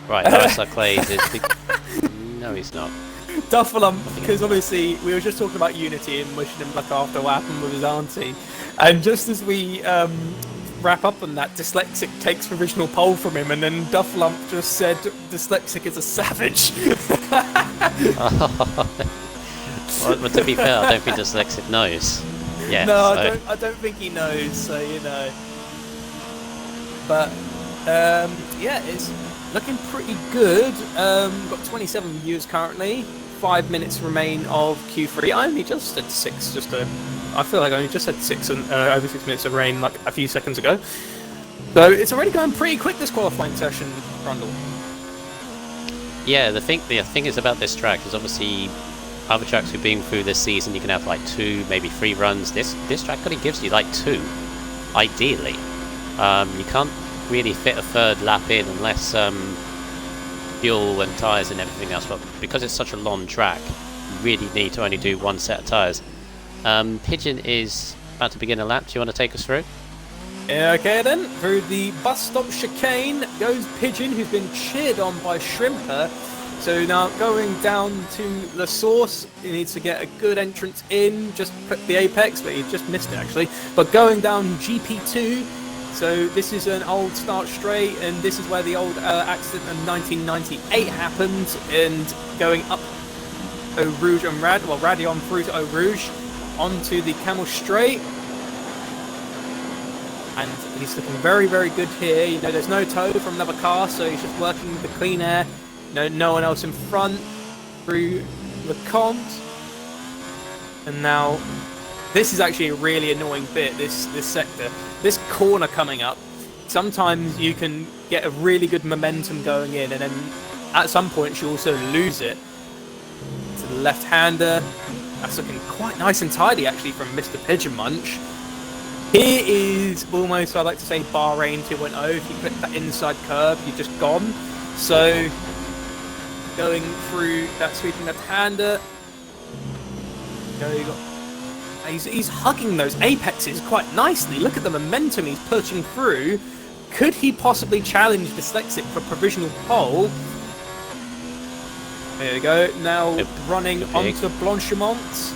Right, RSF Clay is no, he's not. Duffalump, because obviously we were just talking about Unity and wishing him luck after what happened with his auntie. And just as we wrap up on that, Dyslexic takes provisional pole from him, and then Duffalump just said Dyslexic is a savage. Well, to be fair, I don't think Dyslexic knows. Yeah, no, so. I don't think he knows, so you know. But yeah, it's looking pretty good. We've got 27 viewers currently. 5 minutes remain of Q3. I only just said 6. I feel like I only just said 6 and over 6 minutes of rain like a few seconds ago. So it's already going pretty quick, this qualifying session, Rundle. Yeah, the thing is about this track is obviously other tracks we've been through this season, you can have like 2, maybe 3 runs. This track only gives you like 2, ideally. You can't really fit a third lap in unless fuel and tyres and everything else, but because it's such a long track, you really need to only do 1 set of tyres. Pigeon is about to begin a lap. Do you want to take us through? Okay then, through the bus stop chicane goes Pigeon, who's been cheered on by Shrimper. So now going down to the source, he needs to get a good entrance in, just put the apex, but he just missed it actually. But going down GP2, so this is an old start straight, and this is where the old accident in 1998 happened, and going up Eau Rouge and Radion through to Eau Rouge, onto the Camel Straight. And he's looking very, very good here. You know, there's no tow from another car, so he's just working with the clean air. No one else in front through the comms. And now, this is actually a really annoying bit, this sector. This corner coming up, sometimes you can get a really good momentum going in, and then at some point you also lose it. To the left-hander, that's looking quite nice and tidy actually from Mr. Pigeon Munch. Here is almost, I like to say, Bahrain 2.0. If you click that inside curve, you're just gone. So, going through that sweeping left-hander. He's hugging those apexes quite nicely. Look at the momentum he's pushing through. Could he possibly challenge Dyslexic for provisional pole? There we go. Now running onto Blanchimont.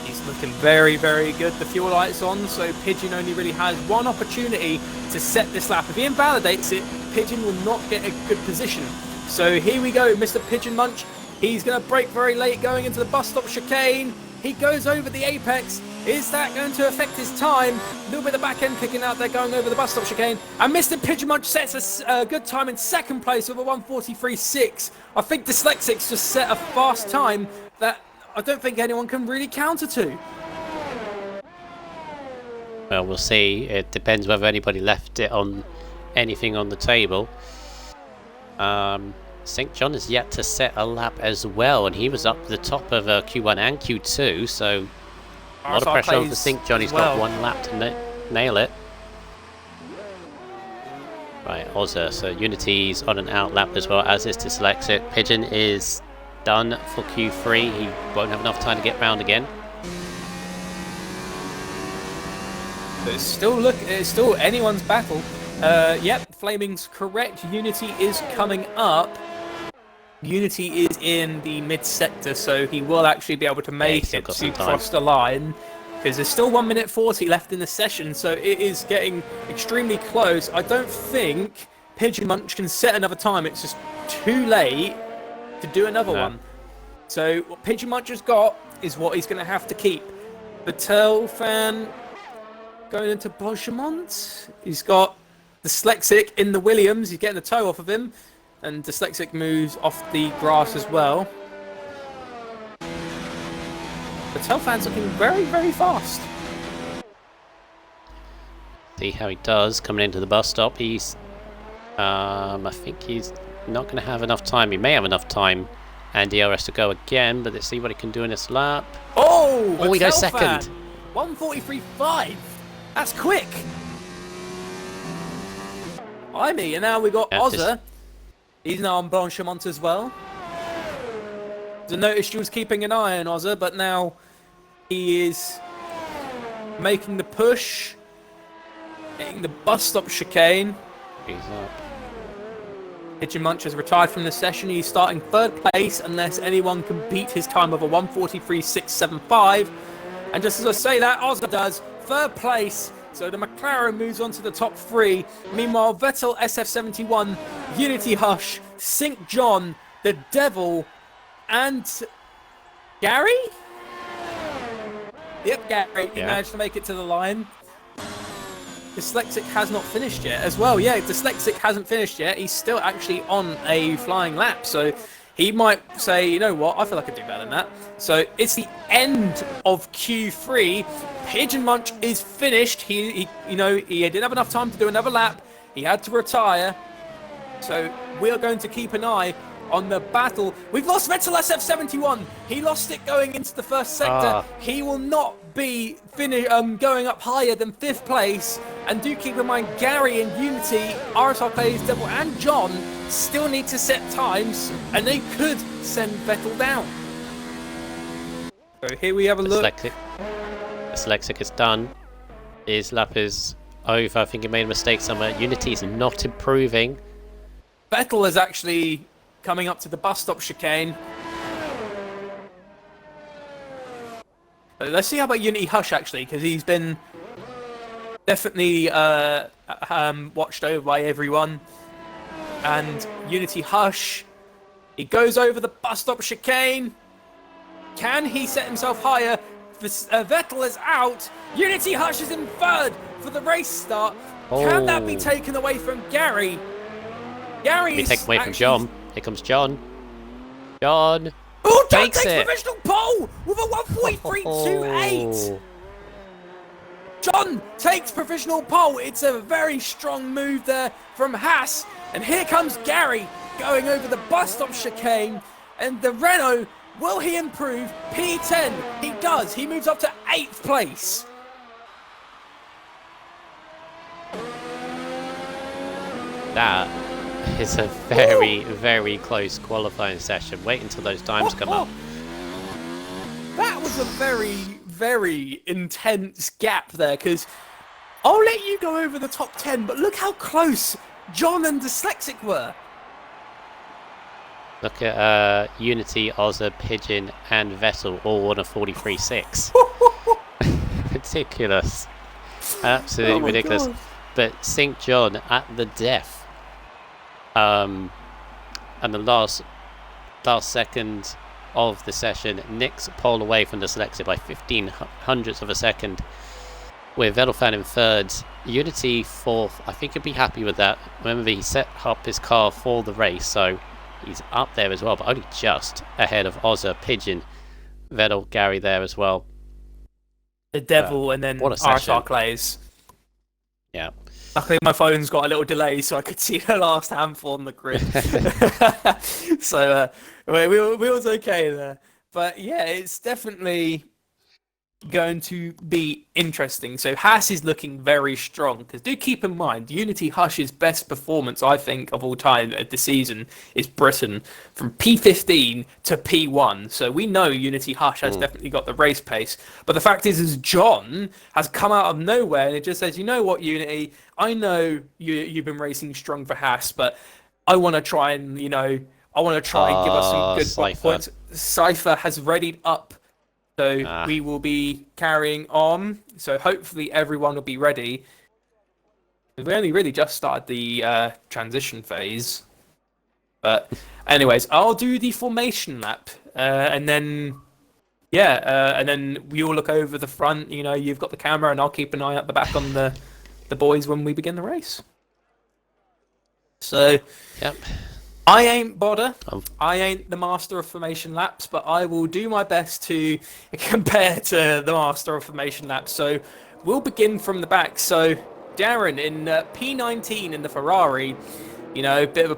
He's looking very, very good. The fuel light's on, so Pigeon only really has one opportunity to set this lap. If he invalidates it, Pigeon will not get a good position. So here we go, Mr. Pigeon Munch. He's going to brake very late going into the bus stop chicane. He goes over the apex. Is that going to affect his time? A little bit of back end kicking out there going over the bus stop chicane. And Mr. Pigeon Munch sets a good time in second place with a 1:43.6. I think Dyslexic's just set a fast time that I don't think anyone can really counter to. Well, we'll see. It depends whether anybody left it on anything on the table. St. John is yet to set a lap as well, and he was up the top of Q1 and Q2, so a lot of pressure over St. John. He's got 1 lap to nail it. Right, Ozza, so Unity's on an out lap as well, as is Dyslexic. Pigeon is done for Q3. He won't have enough time to get round again. It's still anyone's battle. Yep, Flaming's correct. Unity is coming up. Unity is in the mid-sector, so he will actually be able to make still it got to some time. cross the line. Because there's still 1 minute 40 left in the session, so it is getting extremely close. I don't think Pigeon Munch can set another time. It's just too late to do another one. So what Pigeon Munch has got is what he's going to have to keep. Batel fan going into Boschemont. He's got Dyslexic in the Williams. He's getting the toe off of him. And Dyslexic moves off the grass as well. Patel fan's looking very, very fast. See how he does coming into the bus stop. He's, I think he's not going to have enough time. He may have enough time. And DRS has to go again, but let's see what he can do in this lap. Oh, he goes second. 1:43.5. That's quick. Blimey, and now we've got Ozza. He's now on Blanchemont as well. I noticed you was keeping an eye on Ozza, but now he is making the push, getting the bus stop chicane. He's up. Pigeon Munch has retired from the session. He's starting third place unless anyone can beat his time of a 1:43.675. And just as I say that, Ozza does. Third place. So the McLaren moves on to the top three. Meanwhile, Vettel, SF71, Unity Hush, St. John, the Devil, and Gary? Yep, Gary. He managed to make it to the line. Dyslexic has not finished yet as well. Yeah, Dyslexic hasn't finished yet. He's still actually on a flying lap. So he might say, you know what, I feel like I could do better than that. So it's the end of Q3. Pigeon Munch is finished. He didn't have enough time to do another lap. He had to retire. So we are going to keep an eye on the battle. We've lost Vettel SF71. He lost it going into the first sector. He will not be going up higher than 5th place. And do keep in mind, Gary and Unity, RSR Plays, Devil and John still need to set times, and they could send Vettel down. So here we have a look. Dyslexic is done. His lap is over. I think he made a mistake somewhere. Unity is not improving. Vettel is actually coming up to the bus stop chicane. Let's see how about Unity Hush, actually, because he's been definitely watched over by everyone. And Unity Hush, he goes over the bus stop chicane. Can he set himself higher? Vettel is out. Unity Hush is in third for the race start. Can that be taken away from Gary? Gary is taken away from John. Here comes John. John. Oh, John takes takes it. provisional pole with a 1:43.28. John takes provisional pole. It's a very strong move there from Haas. And here comes Gary going over the bus stop chicane. And the Renault, will he improve? P10. He does. He moves up to 8th place. That is a very, very close qualifying session. Wait until those times come up. That was a very, very intense gap there, because I'll let you go over the top 10, but look how close John and Dyslexic were. Look at Unity, Ozza, Pigeon, and Vettel all on a 43.6. Ridiculous. Absolutely ridiculous. God. But St. John at the death. And the last second of the session, nicks pole away from Dyslexic by 15 hundredths of a second. With Vettel in third, Unity fourth. I think he'd be happy with that. Remember, he set up his car for the race, so he's up there as well, but only just ahead of Ozza, Pigeon, Vettel, Gary there as well. The Devil and then RSR Clays. Yeah. Luckily, my phone's got a little delay, so I could see the last handful on the grid. So we was okay there. But yeah, it's definitely going to be interesting. So Haas is looking very strong, because do keep in mind, Unity Hush's best performance, I think, of all time at the season is Britain from P15 to P1. So we know Unity Hush has definitely got the race pace. But the fact is John has come out of nowhere and it just says, you know what, Unity, I know you've been racing strong for Haas, but I want to try and, I want to try and give us some good Cypher. points. Cypher has readied up, so Ah. we will be carrying on. So hopefully everyone will be ready. We only really just started the transition phase. But anyways, I'll do the formation lap, and then and then we all look over the front. You know, you've got the camera, and I'll keep an eye at the back on the boys when we begin the race. So, Yep. I ain't Bodder. Oh. I ain't the master of formation laps, but I will do my best to compare to the master of formation laps. So, we'll begin from the back. So, Darren in P19 in the Ferrari. You know, bit of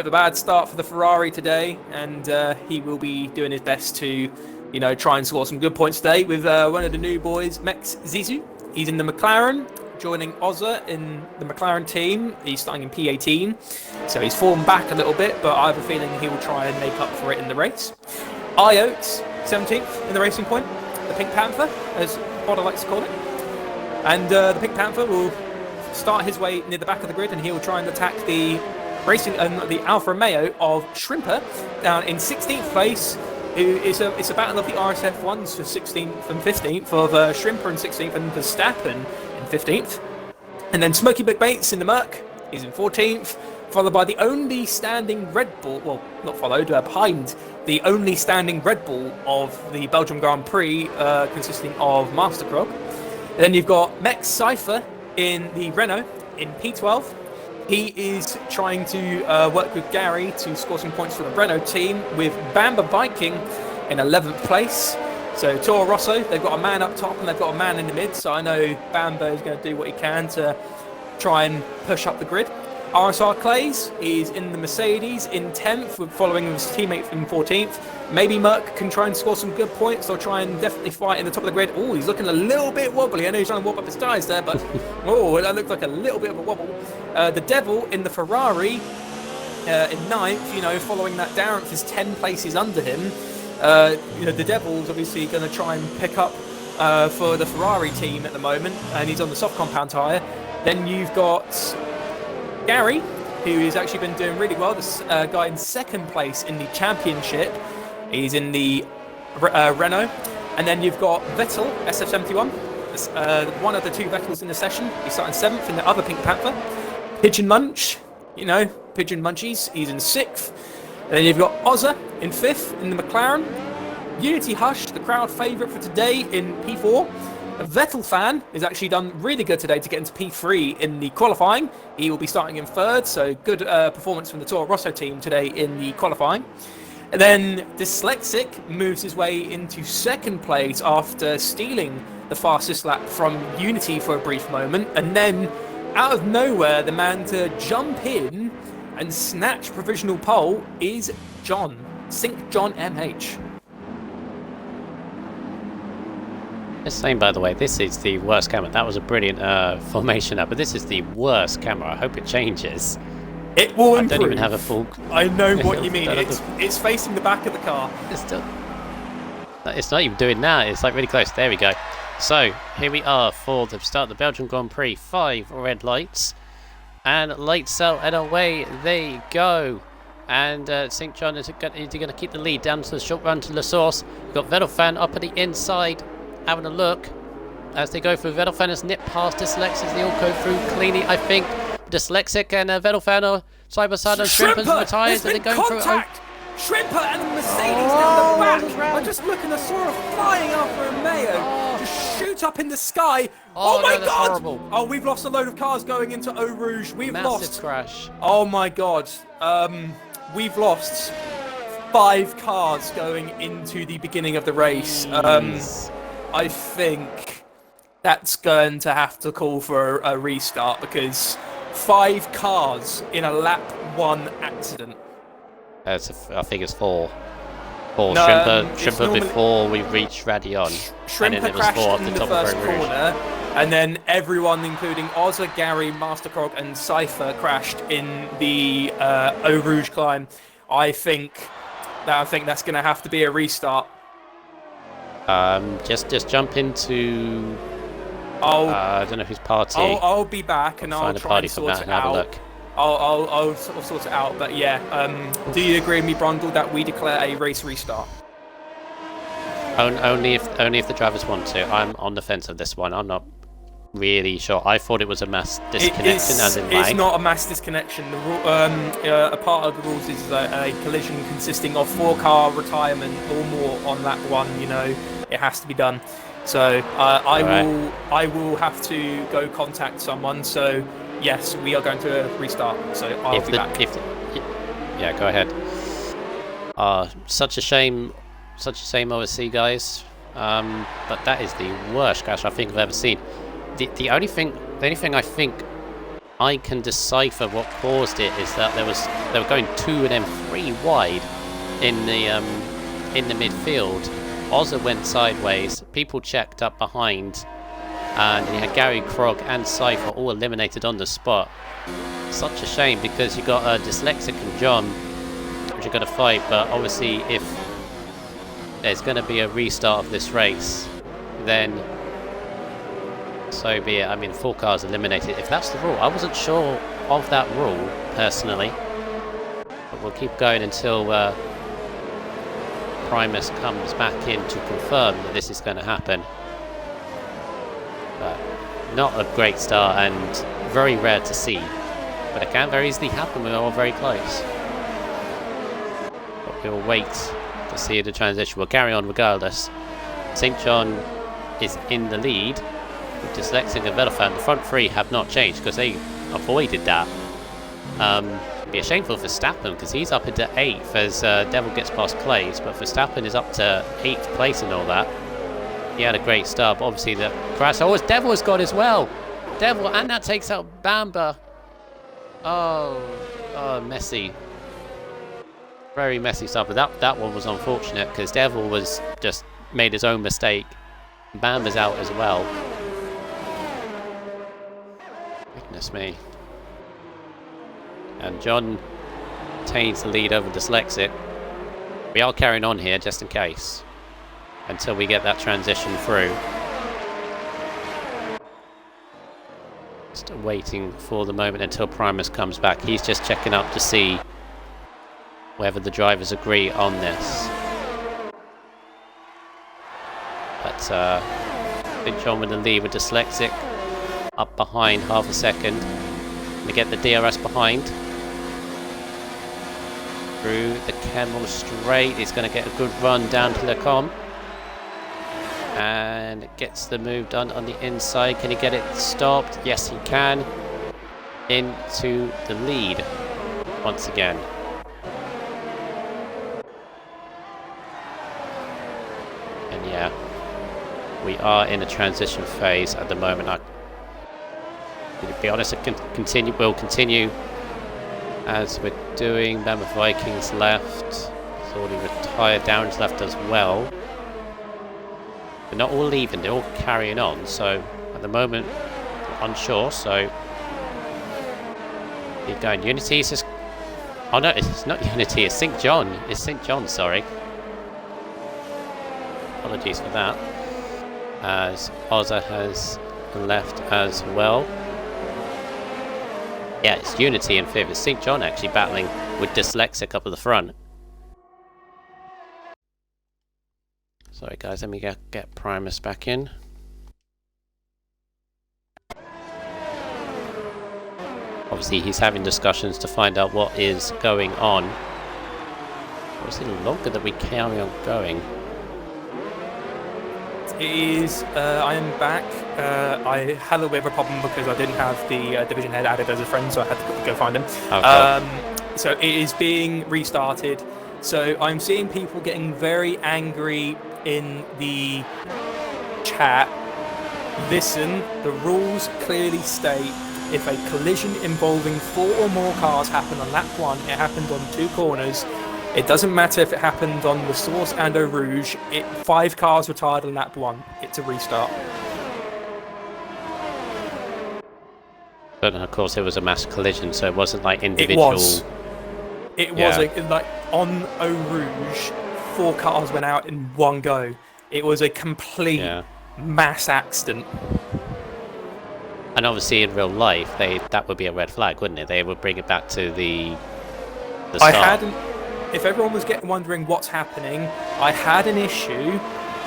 a bad start for the Ferrari today, and he will be doing his best to, you know, try and score some good points today with one of the new boys, Max Zizou. He's in the McLaren, joining Ozza in the McLaren team. He's starting in P18, so he's fallen back a little bit, but I have a feeling he will try and make up for it in the race. Iotes, 17th in the Racing Point, the Pink Panther, as Potter likes to call it. And the Pink Panther will start his way near the back of the grid, and he will try and attack the the Alfa Romeo of Shrimper down in 16th place. It's a battle of the RSF1s for 16th and 15th, of Shrimper in 16th and Verstappen in 15th. And then Smokey McBates in the Merc is in 14th, followed by the only standing Red Bull, well, not followed, behind the only standing Red Bull of the Belgium Grand Prix, consisting of Master Krog. And then you've got Mex Cypher in the Renault in P12. He is trying to work with Gary to score some points for the Renault team, with Bamba Viking in 11th place. So Toro Rosso, they've got a man up top and they've got a man in the mid, so I know Bamba is going to do what he can to try and push up the grid. RSR Clays is in the Mercedes in 10th, following his teammate in 14th. Maybe Merc can try and score some good points. They'll try and definitely fight in the top of the grid. Oh, he's looking a little bit wobbly. I know he's trying to warp up his tyres there, but oh, that looked like a little bit of a wobble. The Devil in the Ferrari in 9th, you know, following that Darren is 10 places under him. You know, the Devil's obviously going to try and pick up for the Ferrari team at the moment, and he's on the soft compound tyre. Then you've got Gary, who has actually been doing really well. This guy in 2nd place in the championship. He's in the Renault. And then you've got Vettel, SF71. One of the two Vettels in the session. He's starting 7th in the other Pink Panther. Pigeon Munch, you know, Pigeon Munchies. He's in 6th. And then you've got Ozza in 5th in the McLaren. Unity Hush, the crowd favourite for today, in P4. A Vettel fan has actually done really good today to get into P3 in the qualifying. He will be starting in 3rd, so good performance from the Toro Rosso team today in the qualifying. And then Dyslexic moves his way into 2nd place after stealing the fastest lap from Unity for a brief moment. And then, out of nowhere, the man to jump in and snatch provisional pole is John. Sync John MH. Just saying, by the way, this is the worst camera. That was a brilliant formation up, but this is the worst camera. I hope it changes. It will improve. I don't even have a full... I know what you mean. It's facing the back of the car. It's not even doing that. It's like really close. There we go. So, here we are for the start of the Belgian Grand Prix. 5 red lights. And lights out and away they go. And St. John is going to keep the lead down to the short run to La Source. We've got Vettelfan up at the inside, having a look as they go through. Vettelfan has nipped past Dyslexic. They all go through cleanly, I think. Dyslexic and Vettelfan are side by side on Shrimpers and the tyres, and they're going contact. Through. Shrimper and the Mercedes down the back. I'm just looking, I saw a flying Alfa Romeo just shoot up in the sky. Oh my God! Horrible. Oh, we've lost a load of cars going into Eau Rouge. We've lost. Crash. Oh my God. We've lost 5 cars going into the beginning of the race. I think that's going to have to call for a restart, because 5 cars in a lap 1 accident. I think it's 4. No, Shrimper before we reach Radion. Shrimper crashed in the first corner, and then everyone, including Ozza, Gary, Master Krog, and Cypher, crashed in the Eau Rouge climb. I think that's going to have to be a restart. Just jump into. I don't know whose party. I'll be back and I'll try and sort it out. I'll sort of sort it out. But yeah, do you agree with me, Brundle, that we declare a race restart? Only if the drivers want to. I'm on the fence of this one. I'm not really sure. I thought it was a mass disconnection, as in lag. It's not a mass disconnection. A part of the rules is a collision consisting of 4-car retirement or more on lap 1. You know, it has to be done. So I will have to go contact someone. So yes, we are going to restart. So I'll be back. Yeah, go ahead. Such a shame. Such a shame, OSC guys. But that is the worst crash I think I've ever seen. The only thing I think I can decipher what caused it is that they were going 2 and then 3 wide in the midfield. Ozza went sideways. People checked up behind, and you had Gary, Krog, and Cypher all eliminated on the spot. Such a shame because you got Dyslexic and John, which are going to fight. But obviously, if there's going to be a restart of this race, then so be it. I mean, 4 cars eliminated. If that's the rule, I wasn't sure of that rule personally, but we'll keep going until Primus comes back in to confirm that this is going to happen. But not a great start and very rare to see, but it can very easily happen when we're all very close. But we'll wait to see the transition. We'll carry on regardless. St. John is in the lead with Dyslexic and Velofan. The front 3 have not changed because they avoided that. It'd be a shameful for Verstappen because he's up into 8th as Devil gets past Clays, but Verstappen is up to 8th place and all that. He had a great start, but obviously the crash. Oh, Devil has got as well. Devil, and that takes out Bamba. Oh, messy. Very messy stuff, but that one was unfortunate because Devil was just made his own mistake. Bamba's out as well. Goodness me. And John retains the lead over Dyslexic. We are carrying on here just in case, until we get that transition through. Just waiting for the moment until Primus comes back. He's just checking up to see whether the drivers agree on this. But Big John with the lead with Dyslexic up behind half a second. We get the DRS behind. Through the Camel straight. He's going to get a good run down to the com. And gets the move done on the inside. Can he get it stopped? Yes, he can. Into the lead once again. And yeah, we are in a transition phase at the moment. To be honest, we'll continue as we're doing. Mammoth Vikings left. He's already retired. Darren's left as well. They're not all leaving, they're all carrying on. So at the moment, unsure. So keep going. Unity is just. Oh no, it's not Unity. It's St. John. It's St. John. Sorry. Apologies for that. As Ozza has left as well. Yeah, it's Unity in 5th. It's St. John actually battling with Dyslexic up at the front. Sorry guys, let me get Primus back in. Obviously he's having discussions to find out what is going on. Or is it longer that we carry on going? It is, I am back. I had a little bit of a problem because I didn't have the division head added as a friend, so I had to go find him. Okay. So it is being restarted. So I'm seeing people getting very angry in the chat. Listen, the rules clearly state if a collision involving 4 or more cars happened on lap 1, it happened on 2 corners. It doesn't matter if it happened on the Source and Eau Rouge. 5 cars retired on lap 1. It's a restart. But of course it was a mass collision, so it wasn't like individual. It was like on Eau Rouge, 4 cars went out in one go. It was a complete mass accident. And obviously in real life, that would be a red flag, wouldn't it? They would bring it back to the start. If everyone was wondering what's happening, I had an issue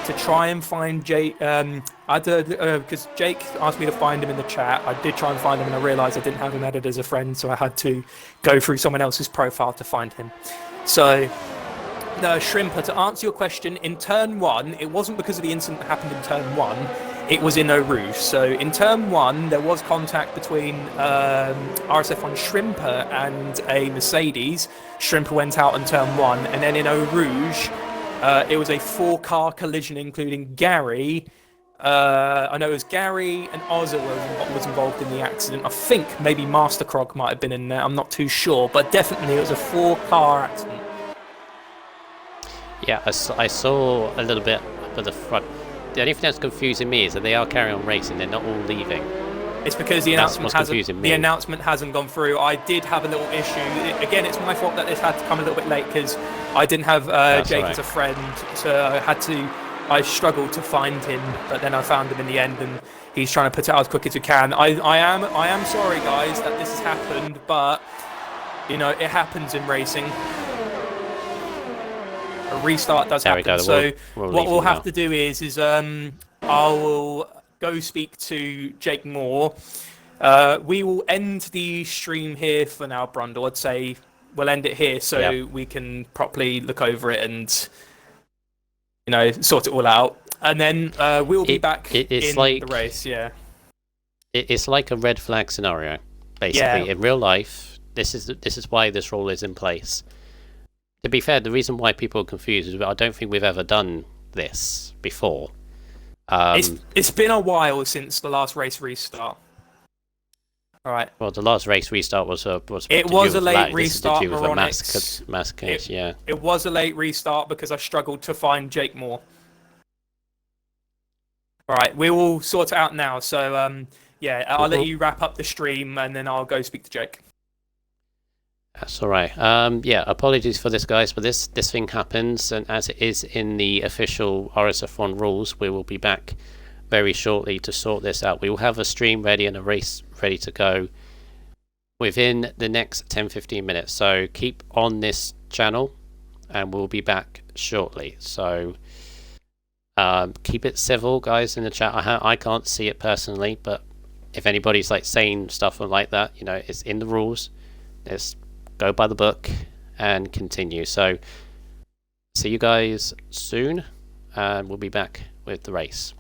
to try and find Jake. Because Jake asked me to find him in the chat. I did try and find him, and I realised I didn't have him added as a friend, so I had to go through someone else's profile to find him. So, no, Shrimper, to answer your question, in turn 1, it wasn't because of the incident that happened in turn 1. It was in Eau Rouge. So in turn 1, there was contact between RSF1 Shrimper and a Mercedes. Shrimper went out in turn 1, and then in Eau Rouge, it was a 4-car collision, including Gary. I know it was Gary and Ozza was involved in the accident. I think maybe Master Krog might have been in there. I'm not too sure, but definitely it was a 4-car accident. Yeah, I saw a little bit up at the front. The only thing that's confusing me is that they are carrying on racing. They're not all leaving. It's because the announcement hasn't gone through. I did have a little issue. Again, it's my fault that this had to come a little bit late because I didn't have Jake as a friend, so I struggled to find him, but then I found him in the end, and he's trying to put it out as quick as we can. I am sorry, guys, that this has happened, but you know it happens in racing. A restart does happen. So what we'll have to do is I will go speak to Jake Moore. We will end the stream here for now, Brundle. I'd say we'll end it here so we can properly look over it and sort it all out. And then we'll be back in the race. Yeah. It's like a red flag scenario, basically. In real life, this is why this rule is in place. To be fair, the reason why people are confused is that I don't think we've ever done this before. It's been a while since the last race restart. All right. Well, the last race restart was a late restart. Mass case, yeah. It was a late restart because I struggled to find Jake Moore. All right, we will sort it out now. So I'll let you wrap up the stream and then I'll go speak to Jake. That's all right. Apologies for this, guys, but this thing happens, and as it is in the official RSF1 rules, we will be back very shortly to sort this out. We will have a stream ready and a race ready to go within the next 10-15 minutes. So keep on this channel, and we'll be back shortly. So keep it civil, guys, in the chat. I can't see it personally, but if anybody's like saying stuff like that, it's in the rules. Let's go by the book and continue. So see you guys soon, and we'll be back with the race.